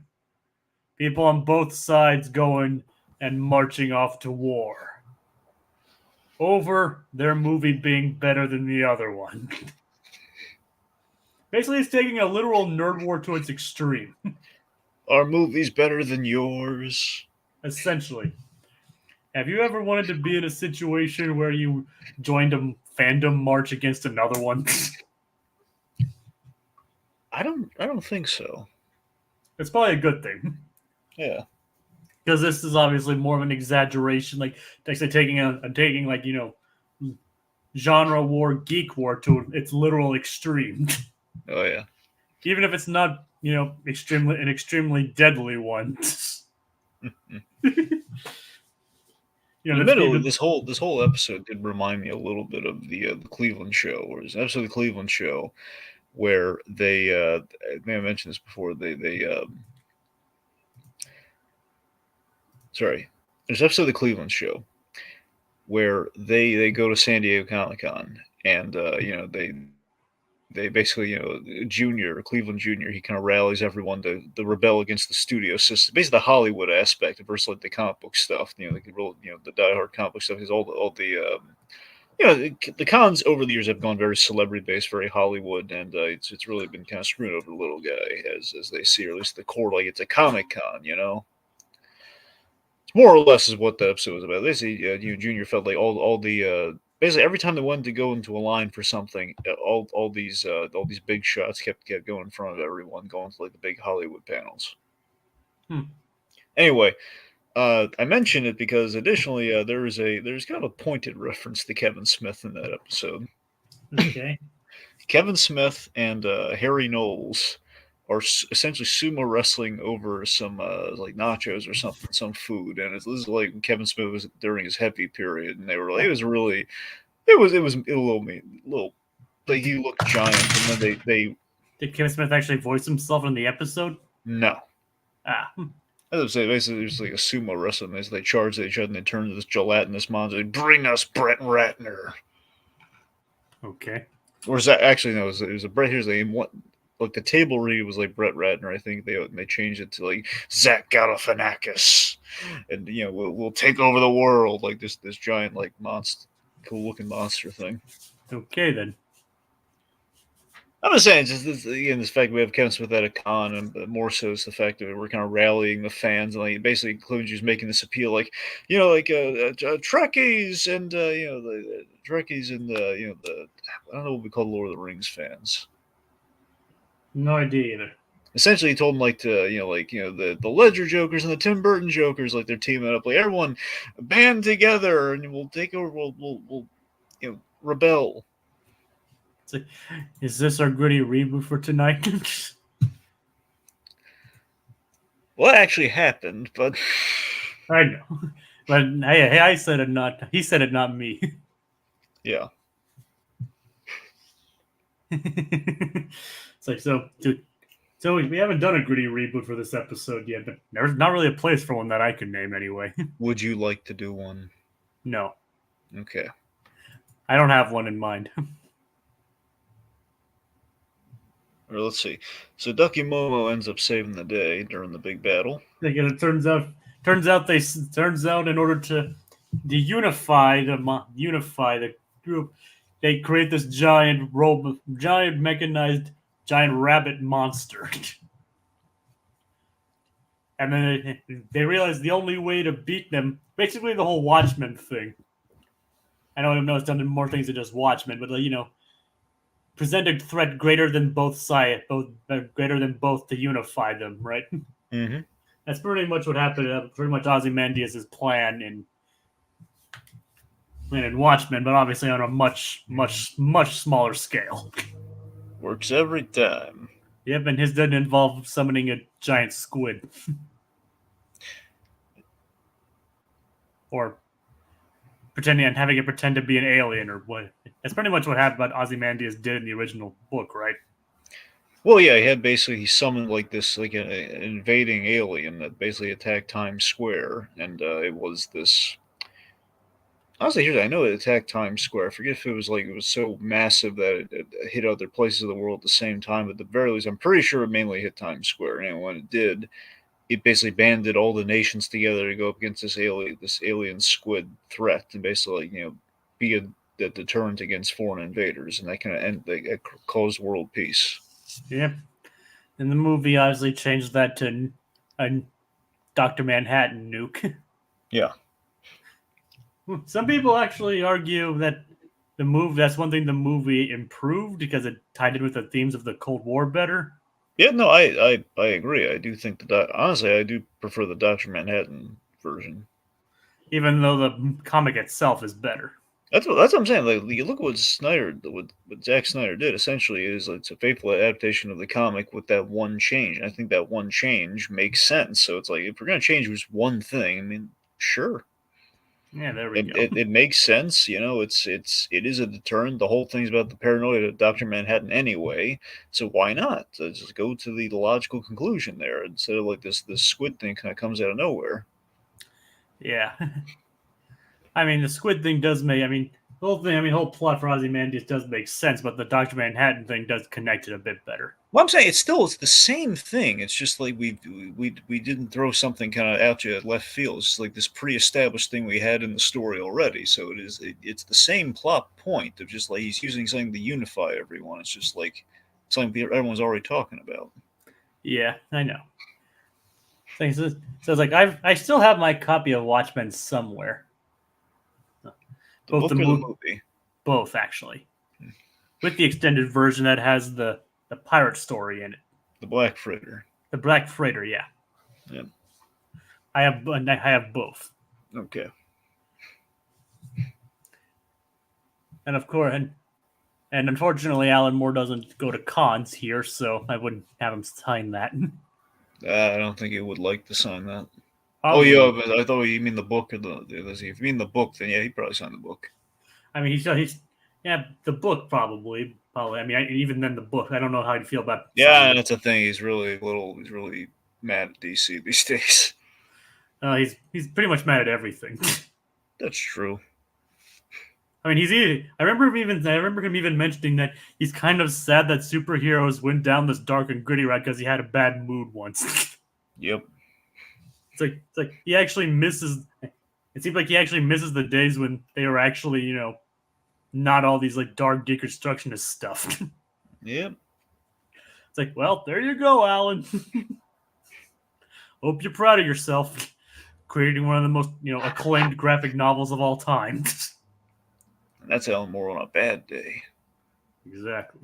People on both sides going and marching off to war over their movie being better than the other one. Basically, it's taking a literal nerd war to its extreme. Our movie's better than yours. Essentially. Have you ever wanted to be in a situation where you joined a fandom march against another one? I don't think so. It's probably a good thing. Yeah. Because this is obviously more of an exaggeration, like actually taking like genre war, geek war to its literal extreme. Oh yeah. Even if it's not extremely deadly one. That's Admittedly, even this whole episode did remind me a little bit of the Cleveland show, where there's an episode of the Cleveland show where they I may have mentioned this before. Sorry, there's an episode of the Cleveland show where they go to San Diego Comic Con, and they basically, Junior, Cleveland Junior, he kind of rallies everyone to rebel against the studio system, basically the Hollywood aspect versus like the comic book stuff, the diehard comic book stuff, because the cons over the years have gone very celebrity based, very Hollywood, and it's really been kind of screwing over the little guy as they see, or at least the core, like it's a Comic Con. It's more or less is what the episode was about. They say, Junior felt like all the basically every time they wanted to go into a line for something, all these big shots kept going in front of everyone, going to like the big Hollywood panels. Anyway, I mention it because additionally there's kind of a pointed reference to Kevin Smith in that episode. okay. Kevin Smith and Harry Knowles are essentially sumo wrestling over some like nachos or something, some food, and this is like Kevin Smith was during his heavy period, and they were like, it was a little like he looked giant, and then they Did Kevin Smith actually voice himself in the episode? no. Ah. As I say, basically, there's like a sumo wrestling. As they charge each other and they turn to this gelatinous monster. Like, bring us Brett Ratner. Okay. Or is that actually no? It was a Brett. Here's the name. What? Like the table read was like Brett Ratner. I think they changed it to like Zach Galifianakis, and we'll take over the world, like this giant like monster, cool looking monster thing. Okay then. I'm just saying, just this fact we have Kevin Smith at a con, and more so is the fact that we're kind of rallying the fans, and like basically including just making this appeal, like Trekkies and the Trekkies and the I don't know what we call Lord of the Rings fans. No idea either. Essentially, he told them the Ledger Jokers and the Tim Burton Jokers, like they're teaming up, like everyone band together and we'll take over. We'll rebel. Like, is this our gritty reboot for tonight? What actually happened, but I know, but hey, I said it, not he said it, not me. Yeah. It's like, so, dude. So we haven't done a gritty reboot for this episode yet, but there's not really a place for one that I could name anyway. Would you like to do one? No. Okay. I don't have one in mind. Or let's see. So Ducky Momo ends up saving the day during the big battle. Again, it turns out in order to unify the group, they create this giant mechanized giant rabbit monster. And then they realize the only way to beat them, basically the whole Watchmen thing. I know it's done more things than just Watchmen, but present a threat greater than both sides, greater than both to unify them, right? Mm-hmm. That's pretty much what happened. Pretty much Ozymandias' plan in Watchmen, but obviously on a much smaller scale. Works every time. Yep, and his didn't involve summoning a giant squid. Or having it pretend to be an alien, or what. That's pretty much what happened, what Ozymandias did in the original book, right? Well, yeah, he summoned like this, like an invading alien that basically attacked Times Square, and it was this. Honestly, I know it attacked Times Square. I forget if it was so massive that it hit other places of the world at the same time. But at the very least, I'm pretty sure it mainly hit Times Square. And when it did, it basically banded all the nations together to go up against this alien squid threat, and basically be a deterrent against foreign invaders, and that kind of caused world peace. Yeah. And the movie obviously changed that to a Dr. Manhattan nuke. Yeah. Some people actually argue that that's one thing the movie improved because it tied in with the themes of the Cold War better. Yeah, no, I agree. I do think honestly, I do prefer the Doctor Manhattan version. Even though the comic itself is better. That's what I'm saying. Like, you look at what Zack Snyder did. Essentially, is it's a faithful adaptation of the comic with that one change. And I think that one change makes sense. So it's like, if we're gonna change just one thing, I mean, sure, Yeah, there we go. it makes sense. You know, it is a deterrent. The whole thing's about the paranoia of Doctor Manhattan anyway. So why not? Just go to the logical conclusion there instead of like this squid thing kind of comes out of nowhere. Yeah. I mean, the squid thing does make. I mean, the whole thing. I mean, the whole plot for Ozymandias does make sense, but the Doctor Manhattan thing does connect it a bit better. Well, I'm saying it's the same thing. It's just like we didn't throw something kind of out you at left field. It's like this pre-established thing we had in the story already. So it's the same plot point of just like he's using something to unify everyone. It's just like something everyone's already talking about. Yeah, I know. So it's like I still have my copy of Watchmen somewhere. The Both book or the movie? Both actually, with the extended version that has the pirate story in it. The Black Freighter. The Black Freighter, yeah. Yeah. I have both. Okay. And of course, and unfortunately, Alan Moore doesn't go to cons here, so I wouldn't have him sign that. I don't think he would like to sign that. Probably. Oh yeah, but I thought you mean the book or the. If you mean the book, then yeah, he'd probably sign the book. I mean, he's yeah, the book probably. I mean, even then, the book. I don't know how you feel about. Yeah, that's a thing. He's really mad at DC these days. He's pretty much mad at everything. That's true. I mean, I remember him even mentioning that he's kind of sad that superheroes went down this dark and gritty route because he had a bad mood once. Yep. It's like he actually misses. It seems like he actually misses the days when they were actually, not all these like dark deconstructionist stuff. Yep. It's like, well, there you go, Alan. Hope you're proud of yourself, creating one of the most acclaimed graphic novels of all time. And that's Alan Moore on a bad day. Exactly.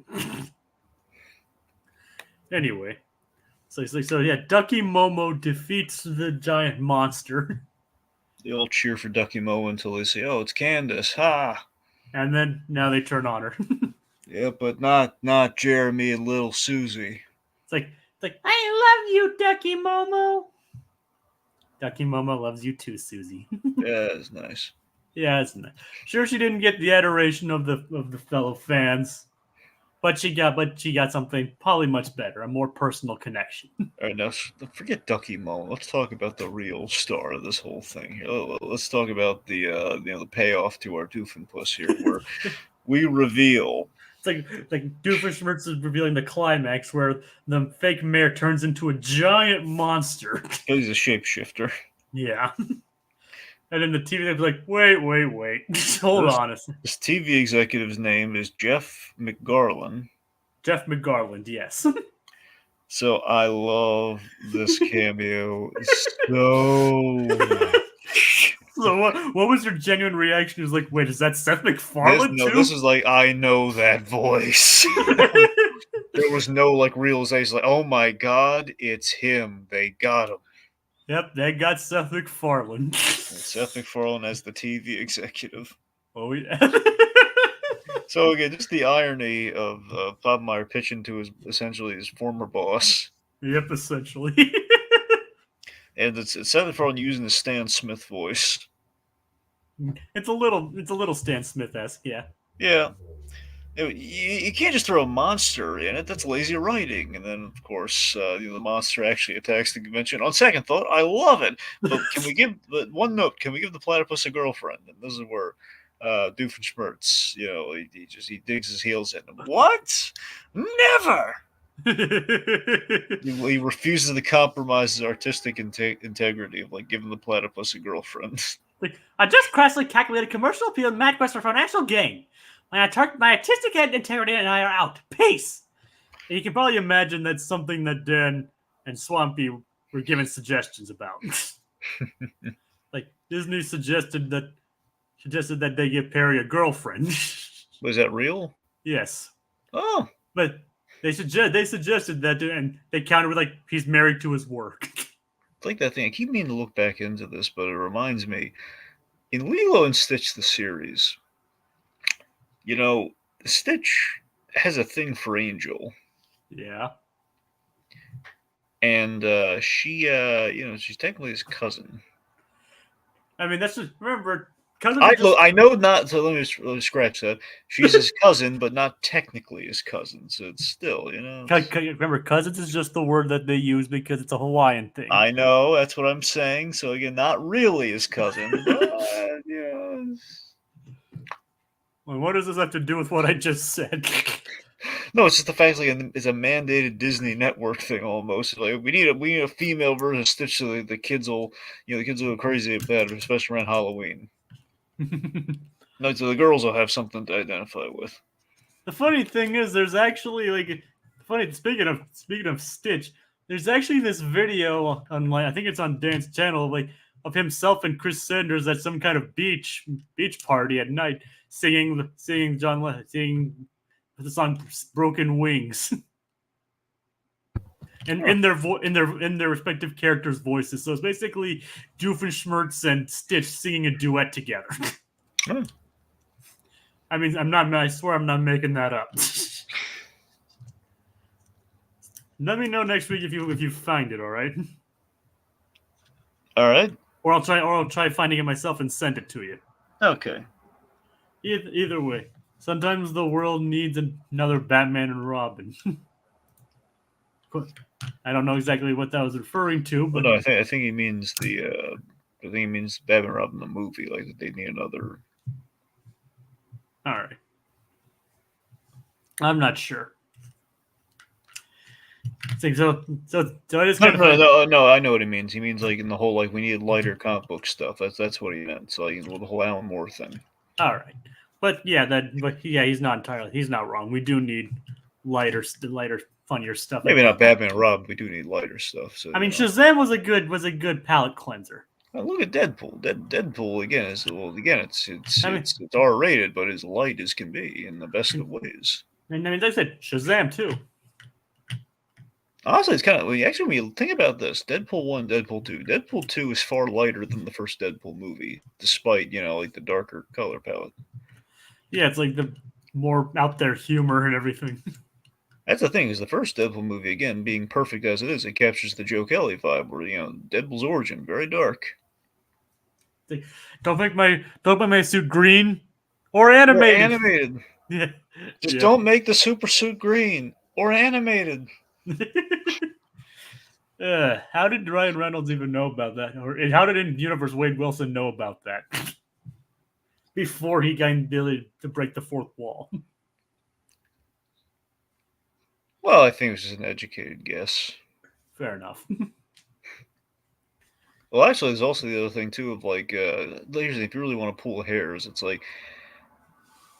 Anyway, so yeah, Ducky Momo defeats the giant monster. They all cheer for Ducky Momo until they say, "Oh, it's Candace!" Ha! And then now they turn on her. Yeah, but not Jeremy and little Susie. It's like I love you, Ducky Momo. Ducky Momo loves you too, Susie. Yeah, it's nice. Yeah, it's nice. Sure, she didn't get the adoration of the fellow fans, but she got something probably much better, a more personal connection. All right, now forget Ducky Momo. Let's talk about the real star of this whole thing here. Let's talk about the the payoff to our Doof and Puss here, where we reveal. It's like Doofenshmirtz is revealing the climax where the fake mayor turns into a giant monster. He's a shapeshifter. Yeah. And then the TV is like, wait. Hold on. This TV executive's name is Jeff McGarland. Jeff McGarland, yes. So I love this cameo so much. So what was your genuine reaction? It was like, wait, is that Seth MacFarlane too? This is like, I know that voice. There was no like realization, like, oh my god, it's him. They got him. Yep, they got Seth MacFarlane. Seth MacFarlane as the TV executive. Oh yeah. So again, just the irony of Bob Meyer pitching to essentially his former boss. Yep, essentially. And it's Seth MacFarlane using the Stan Smith voice. It's a little Stan Smith-esque, yeah. Yeah. You can't just throw a monster in it. That's lazy writing. And then, of course, the monster actually attacks the convention. On second thought, I love it. But one note? Can we give the platypus a girlfriend? And this is where Doofenshmirtz, he digs his heels in. What? Never. He refuses to compromise his artistic integrity of like giving the platypus a girlfriend. Like, I just crassly calculated commercial appeal and mad quest for financial gain. My artistic integrity and I are out. Peace. You can probably imagine that's something that Dan and Swampy were given suggestions about. Like Disney suggested that they give Perry a girlfriend. Was that real? Yes, Oh, but they suggested that, and they countered with like he's married to his work. it's like that thing. I keep meaning to look back into this, but it reminds me in Lilo and Stitch the series. You know, Stitch has a thing for Angel, Yeah, and she, she's technically his cousin. I mean that's just remember cousins I are look, just I know not. So let me scratch that. She's his cousin, but not technically his cousin. So it's still, remember cousins is just the word that they use because it's a Hawaiian thing. I know that's what I'm saying. So again, not really his cousin, but Well, what does this have to do with what I just said? no, it's just the fact like it's a mandated Disney Network thing almost. Like we need a female version of Stitch so the kids will the kids will go crazy about it, especially around Halloween. No, so the girls will have something to identify with. The funny thing is, there's actually like funny. Speaking of Stitch, there's actually this video online. I think it's on Dan's channel, like of himself and Chris Sanders at some kind of beach party at night, singing the song "Broken Wings." And in their respective characters' voices. So it's basically Doofenshmirtz and Stitch singing a duet together. Hmm. I mean, I swear I'm not making that up. Let me know next week if you find it, all right? All right. Or I'll try finding it myself and send it to you. Okay. Either way. Sometimes the world needs another Batman and Robin. I don't know exactly what that was referring to, but Well, no, I think he means I think he means Batman Robin the movie. Like that they need another. all right. I'm not sure. So I just kind of No. I know what he means. He means like in the whole like we need lighter comic book stuff. That's what he meant. So like, the whole Alan Moore thing. all right. But yeah, he's not wrong. We do need lighter, funnier stuff. Maybe not Batman and Robin. We do need lighter stuff. So I mean, Shazam was a good palate cleanser. now look at Deadpool. Deadpool again is I mean, it's R rated, but as light as can be in the best of ways. I mean, like I said, Shazam too. Honestly, it's kind of actually when you think about this, Deadpool 1, Deadpool 2. Deadpool 2 is far lighter than the first Deadpool movie, despite like the darker color palette. Yeah, it's like the more out there humor and everything. That's the thing is the first Deadpool movie again being perfect as it is, it captures the Joe Kelly vibe where Deadpool's origin very dark. Like, don't make my suit green or animated. Or animated. Yeah. Just don't make the super suit green or animated. How did Ryan Reynolds even know about that? Or how did in universe Wade Wilson know about that before he got ability to break the fourth wall? Well, I think it was just an educated guess. Fair enough. Well, actually, there's also the other thing too of like, usually if you really want to pull hairs, it's like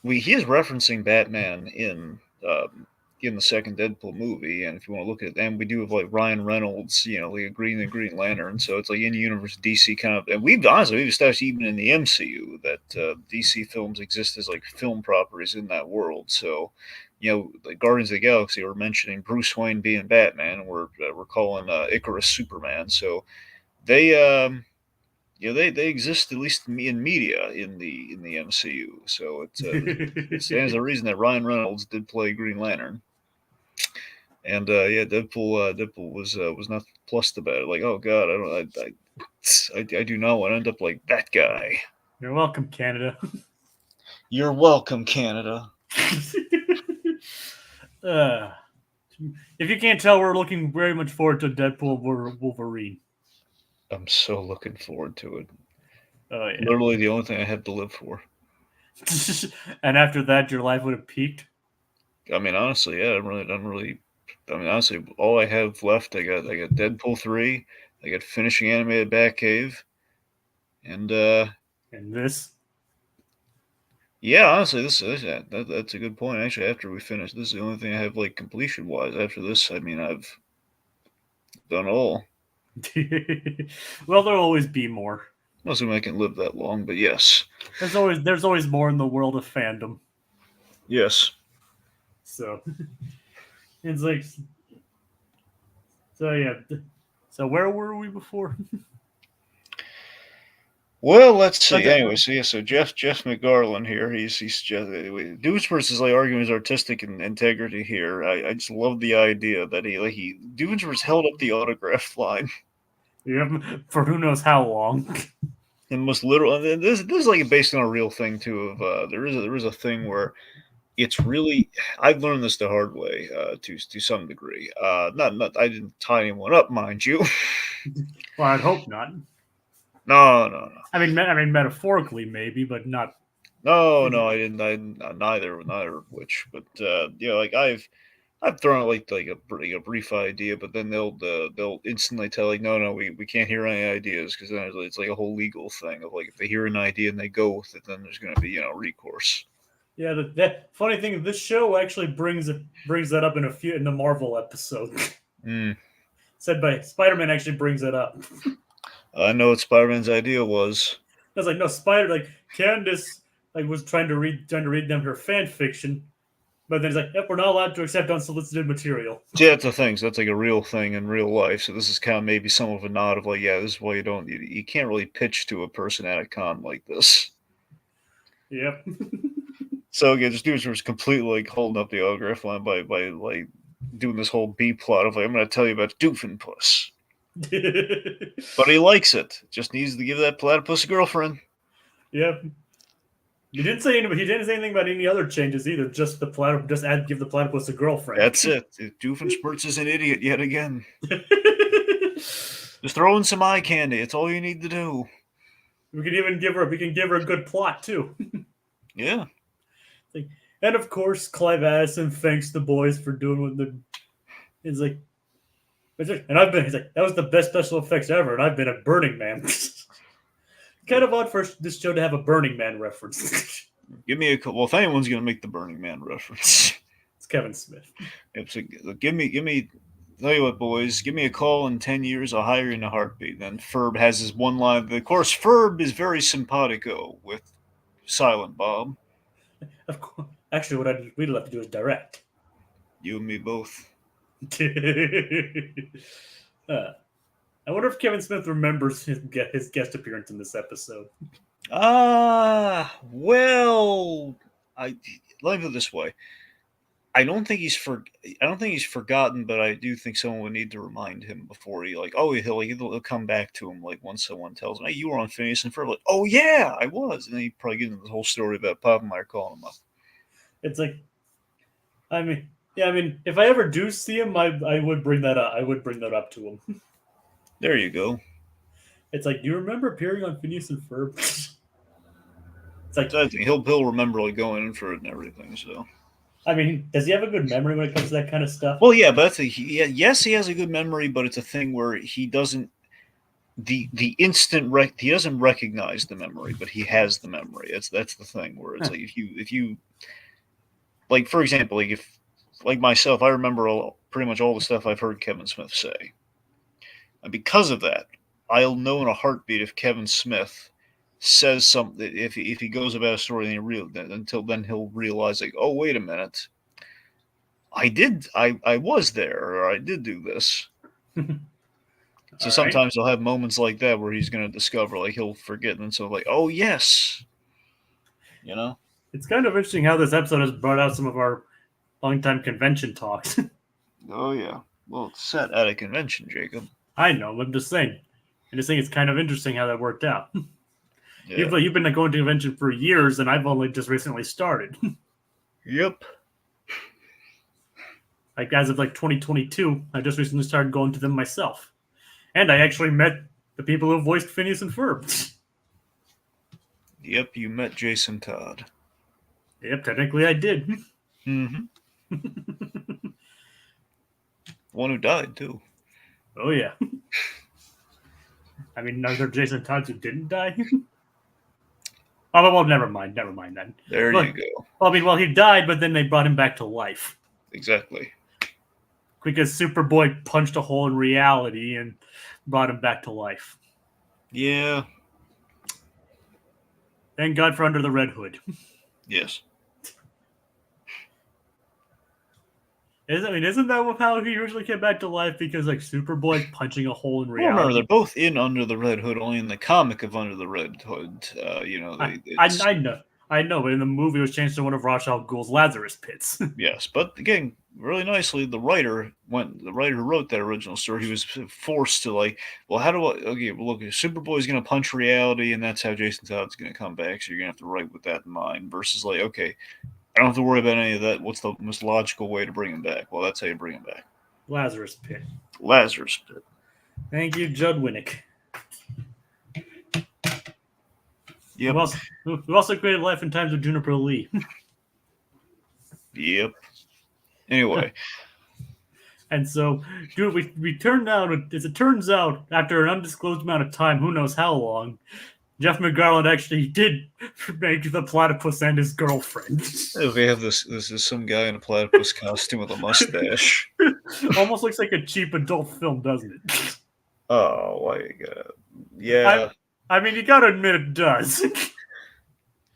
he is referencing Batman in the second Deadpool movie, and if you want to look at it, and we do have like Ryan Reynolds, like the Green Lantern, so it's like in universe DC kind of, and we've established even in the MCU that DC films exist as like film properties in that world. So, like Guardians of the Galaxy, we're mentioning Bruce Wayne being Batman, and we're calling Icarus Superman. So they they exist at least in media in the MCU. So it stands to reason that Ryan Reynolds did play Green Lantern. And Deadpool was not plussed about it. Like, oh god, I do not want to end up like that guy. You're welcome, Canada. You're welcome, Canada. If you can't tell, we're looking very much forward to Deadpool Wolverine. I'm so looking forward to it. Oh yeah. Literally the only thing I have to live for. And after that, your life would have peaked. I mean, honestly, yeah, I'm really. I mean, honestly, all I have left, I got Deadpool 3, I got finishing animated Batcave, and this. Yeah, honestly, that's a good point. Actually, after we finish, this is the only thing I have like completion wise. After this, I mean, I've done all. Well, there'll always be more. Not assuming I can live that long, but yes, There's always more in the world of fandom. yes. So it's like so yeah. So where were we before? Well, let's see. But Anyway, so yeah, so Jeff McGarland here. He's just Doomsworth is like arguing his artistic integrity here. I just love the idea that he Doomsworth held up the autograph line yeah, for who knows how long. and most literal. And this is like based on a real thing too. Of there is a thing where it's really I've learned this the hard way to some degree. Not I didn't tie anyone up, mind you. Well, I'd hope not. No. I mean, metaphorically maybe, but not. No, I didn't. Neither of which. But yeah, like I've thrown out like a brief idea, but then they'll instantly tell like no, we can't hear any ideas because then it's like a whole legal thing of like if they hear an idea and they go with it, then there's going to be recourse. Yeah, that funny thing. This show actually brings that up in the Marvel episode. Mm. Said by Spider-Man actually brings it up. I know what Spider-Man's idea was. I was like, no, Candace was trying to read them her fan fiction, but then he's like, yep, we're not allowed to accept unsolicited material. Yeah, that's the thing. So that's like a real thing in real life. So this is kind of maybe some of a nod of like, yeah, this is why you can't really pitch to a person at a con like this. Yep. So again, this dude was completely like holding up the autograph line by like doing this whole B plot of like I'm going to tell you about Doof and Puss, but he likes it. Just needs to give that platypus a girlfriend. Yep. He didn't say anything about any other changes either. Just give the platypus a girlfriend. That's it. Doofenshmirtz is an idiot yet again. Just throw in some eye candy. It's all you need to do. We can give her a good plot too. Yeah. And of course, Clive Addison thanks the boys for doing what the. He's like, he's like, that was the best special effects ever, and I've been a Burning Man. Kind of odd for this show to have a Burning Man reference. Give me well, if anyone's gonna make the Burning Man reference, It's Kevin Smith. Give me. Tell you what, boys, give me a call in 10 years. I'll hire you in a heartbeat. Then Ferb has his one line. Of course, Ferb is very simpatico with Silent Bob. Of course, actually, what we'd love to do is direct. You and me both. I wonder if Kevin Smith remembers his guest appearance in this episode. Well, let me put it this way. I don't think he's forgotten, but I do think someone would need to remind him before he he'll come back to him like once someone tells him, "Hey, you were on Phineas and Ferb." Like, "Oh yeah, I was," and then he probably get into the whole story about Popplemeyer calling him up. It's like, if I ever do see him, I would bring that up. I would bring that up to him. There you go. It's like, do you remember appearing on Phineas and Ferb? It's like, I think he'll remember like going in for it and everything. So. Does he have a good memory when it comes to that kind of stuff? Well, yeah, but yes, he has a good memory, but it's a thing where he doesn't the instant he doesn't recognize the memory, but he has the memory. That's the thing where it's like if you like for example, like if like myself, I remember pretty much all the stuff I've heard Kevin Smith say, and because of that, I'll know in a heartbeat if Kevin Smith says something if he goes about a story and until then he'll realize like, oh wait a minute. I was there, or I did do this. So sometimes he'll have moments like that where he's going to discover, like he'll forget, and so like, oh yes, It's kind of interesting how this episode has brought out some of our longtime convention talks. Oh yeah, well, it's set at a convention, Jacob. I know, I'm just saying. It's kind of interesting how that worked out. Yeah. You've been going to convention for years, and I've only just recently started. Yep. Like as of 2022, I just recently started going to them myself, and I actually met the people who voiced Phineas and Ferb. Yep, you met Jason Todd. Yep, technically I did. Mm-hmm. One who died too. Oh yeah. Are there Jason Todds who didn't die? Oh well, never mind then. There Well, you go. I mean, well, he died, but then they brought him back to life Exactly. because Superboy punched a hole in reality and brought him back to life. Yeah. Thank God for Under the Red Hood. Yes. Isn't that how he originally came back to life? Because like Superboy punching a hole in Well, remember, reality. they're both in Under the Red Hood, only in the comic of Under the Red Hood. I know, but in the movie it was changed to one of Ra's al Ghul's Lazarus pits. Yes, but again, really nicely, the writer who wrote that original story, he was forced to well, how do I? Okay, well, look, Superboy's gonna punch reality, and that's how Jason Todd's gonna come back. So you're gonna have to write with that in mind. Versus okay, I don't have to worry about any of that. What's the most logical way to bring him back? Well, that's how you bring him back. Lazarus pit. Lazarus pit. Thank you, Judd Winnick. Yep. Who also created Life and Times of Juniper Lee. Yep. Anyway. And so, dude, we turned out, as it turns out, after an undisclosed amount of time, who knows how long, Jeff McGarland actually did make the platypus and his girlfriend. We have this is some guy in a platypus costume with a mustache. Almost looks like a cheap adult film, doesn't it? Oh my god. Yeah. I mean, you gotta admit it does. A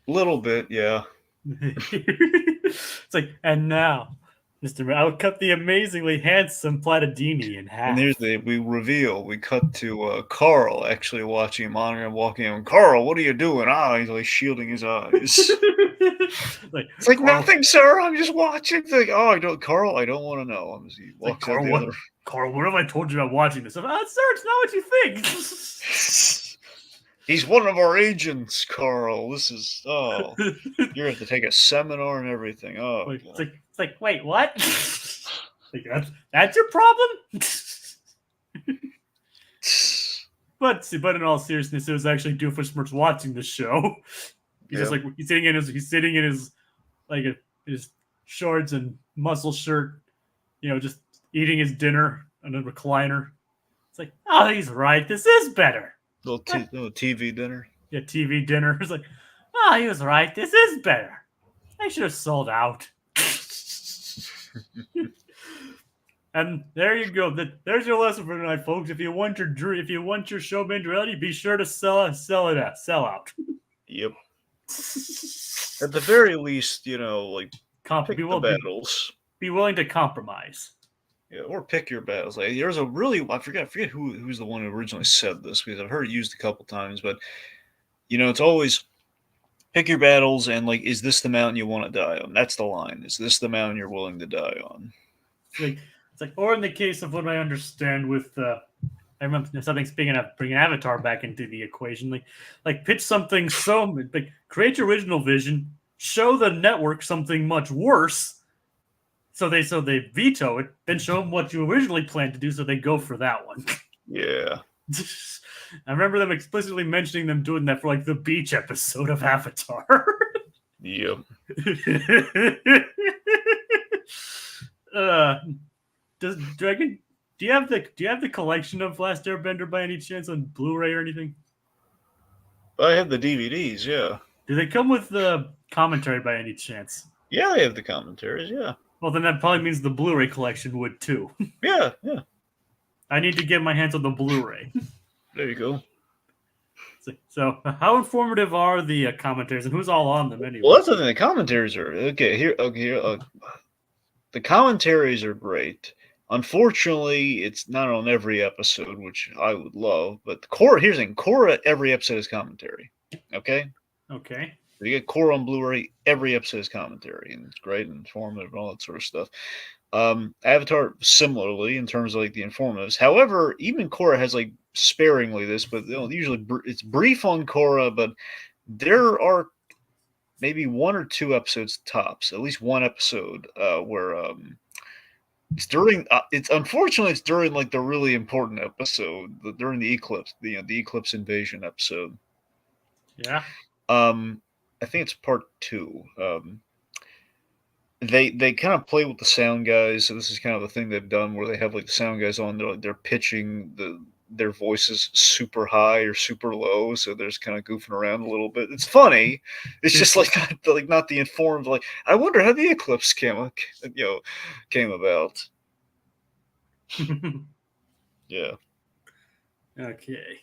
little bit, yeah. It's like, and now, Mr. I would cut the amazingly handsome Platadini in half. And we cut to Carl actually watching him on and walking in. Carl, what are you doing? He's like shielding his eyes. It's like, Carl, nothing, sir. I'm just watching. It's like, Carl, I don't want to know. He walks out the other. Carl, what have I told you about watching this? Sir, it's not what you think. He's one of our agents, Carl. This is you're have to take a seminar and everything. It's like, wait, what? Like, that's your problem? But in all seriousness, it was actually Doofenshmirtz watching the show. He's just like he's sitting in his his shorts and muscle shirt, just eating his dinner on a recliner. It's like, oh, he's right. This is better. Little TV dinner. Yeah, TV dinner. It's like, oh, he was right. This is better. I should have sold out. And there you go. There's your lesson for tonight, folks. If you want your show made reality, be sure to sell out. Yep. At the very least, pick the battles. Be willing to compromise. Yeah, or pick your battles. Like, there's a really I forget who's the one who originally said this, because I've heard it used a couple times, but it's always pick your battles and is this the mountain you want to die on? That's the line. Is this the mountain you're willing to die on? It's like, or in the case of what I understand with I remember something, speaking of bringing Avatar back into the equation, like pitch something create your original vision, show the network something much worse. So they veto it, then show them what you originally planned to do, so they go for that one. Yeah. I remember them explicitly mentioning them doing that for the beach episode of Avatar. Yep. Dragon, do you have the collection of Last Airbender by any chance on Blu-ray or anything? I have the DVDs, yeah. Do they come with the commentary by any chance? Yeah, I have the commentaries, yeah. Well, then that probably means the Blu-ray collection would too. Yeah. I need to get my hands on the Blu-ray. There you go. So, how informative are the commentaries, and who's all on them anyway? Well, that's the thing. The commentaries are here. The commentaries are great. Unfortunately, it's not on every episode, which I would love. But here's the thing: Korra, every episode is commentary. Okay. Okay. You get Korra on Blu-ray, every episode is commentary, and it's great and informative and all that sort of stuff. Avatar, similarly, in terms of the informatives. However, even Korra has sparingly this, but usually it's brief on Korra, but there are maybe one or two episodes tops, at least one episode where it's during. It's unfortunately it's during the really important episode, during the eclipse, the eclipse invasion episode. Yeah. I think it's part 2. They kind of play with the sound guys, so this is kind of the thing they've done where they have the sound guys on. They're pitching their voices super high or super low, so they're just kind of goofing around a little bit. It's funny. It's just like not the informed. Like, I wonder how the eclipse came about. Yeah. Okay.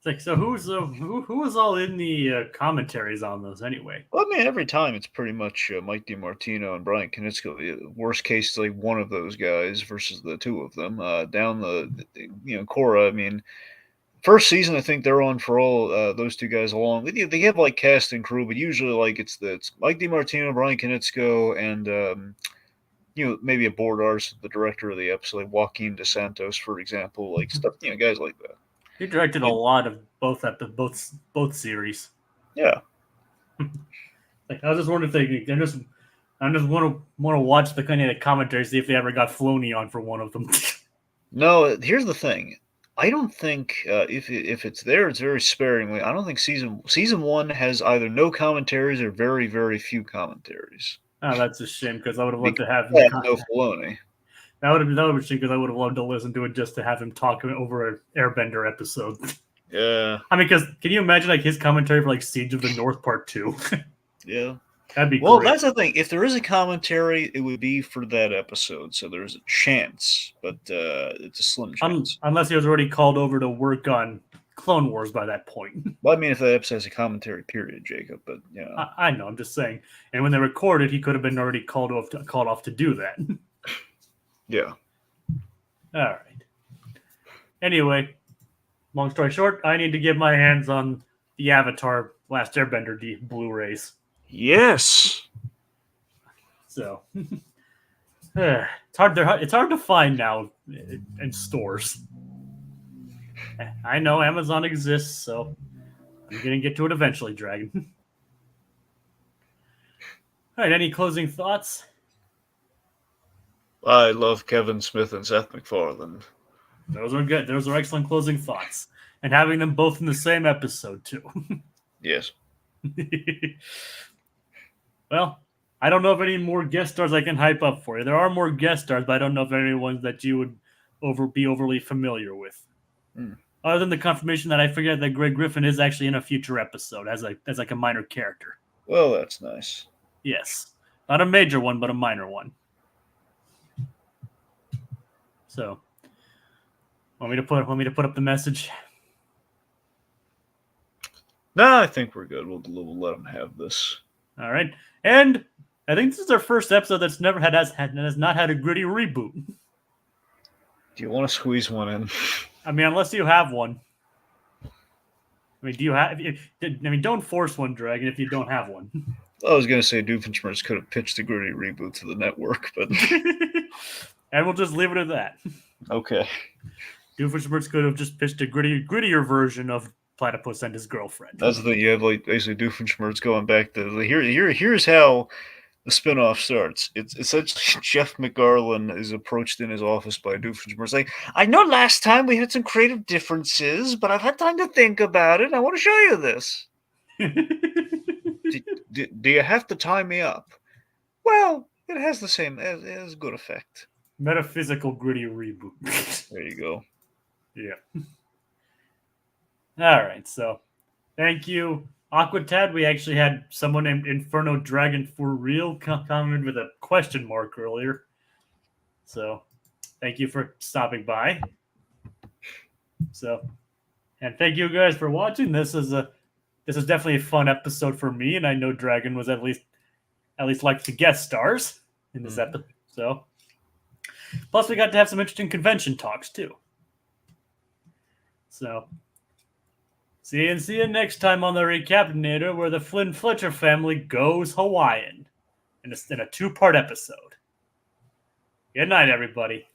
It's like, so who was all in the commentaries on those anyway? Well, I mean, every time it's pretty much Mike DiMartino and Brian Konietzko. Worst case, is like one of those guys versus the two of them. Down Cora. I mean, first season, I think they're on for all those two guys along. They have like cast and crew, but usually like it's Mike DiMartino, Brian Konietzko, and maybe a board artist, the director of the episode, like Joaquin DeSantos, for example, like stuff, guys like that. He directed a lot of both series. Yeah. Like, I was just wondering if I just want to watch the kind of commentary, see if they ever got Filoni on for one of them. No, here's the thing. I don't think if it's there, it's very sparingly. I don't think season one has either no commentaries or very, very few commentaries. Oh, that's a shame because I would have loved to have no Filoni. That would have been a shame because I would have loved to listen to it just to have him talk over an Airbender episode. Yeah. I mean, because can you imagine like his commentary for like Siege of the North Part 2? Yeah. That'd be great. That's the thing. If there is a commentary, it would be for that episode. So there's a chance, but it's a slim chance. Unless he was already called over to work on Clone Wars by that point. Well, I mean, if that episode has a commentary period, Jacob, but I know. I'm just saying. And when they recorded, he could have been already called off to do that. Yeah. All right. Anyway, long story short, I need to get my hands on the Avatar Last Airbender Blu-rays. Yes. So it's hard to find now in stores. I know Amazon exists, so I'm gonna get to it eventually, Dragon. All right, any closing thoughts? I love Kevin Smith and Seth MacFarlane. Those are good. Those are excellent closing thoughts. And having them both in the same episode, too. Yes. Well, I don't know if any more guest stars I can hype up for you. There are more guest stars, but I don't know if any ones that you would be overly familiar with. Other than the confirmation that I figured that Greg Griffin is actually in a future episode as like a minor character. Well, that's nice. Yes. Not a major one, but a minor one. So, want me to put up the message? No, I think we're good. We'll let them have this. All right, and I think this is our first episode that's has not had a gritty reboot. Do you want to squeeze one in? I mean, unless you have one. I mean, do you have? Don't force one, Dragon, if you don't have one. I was gonna say Doofenshmirtz could have pitched a gritty reboot to the network, but and we'll just leave it at that. Okay. Doofenshmirtz could have just pitched a grittier version of Platypus and his girlfriend. That's the thing. You have like basically Doofenshmirtz going back to here's how the spinoff starts. It's essentially Jeff McGarlin is approached in his office by Doofenshmirtz like, I know last time we had some creative differences, but I've had time to think about it. I want to show you this. do you have to tie me up? Well, it has the same, it has good effect. Metaphysical gritty reboot. There you go. Yeah. All right, so thank you, Aquatad. We actually had someone named Inferno Dragon for real comment with a question mark earlier. So thank you for stopping by. So, and thank you guys for watching. This is definitely a fun episode for me, and I know Dragon was at least liked the guest stars in this episode. So, plus we got to have some interesting convention talks too. So, see you next time on the Recap-inator, where the Flynn Fletcher family goes Hawaiian in a 2-part episode. Good night, everybody.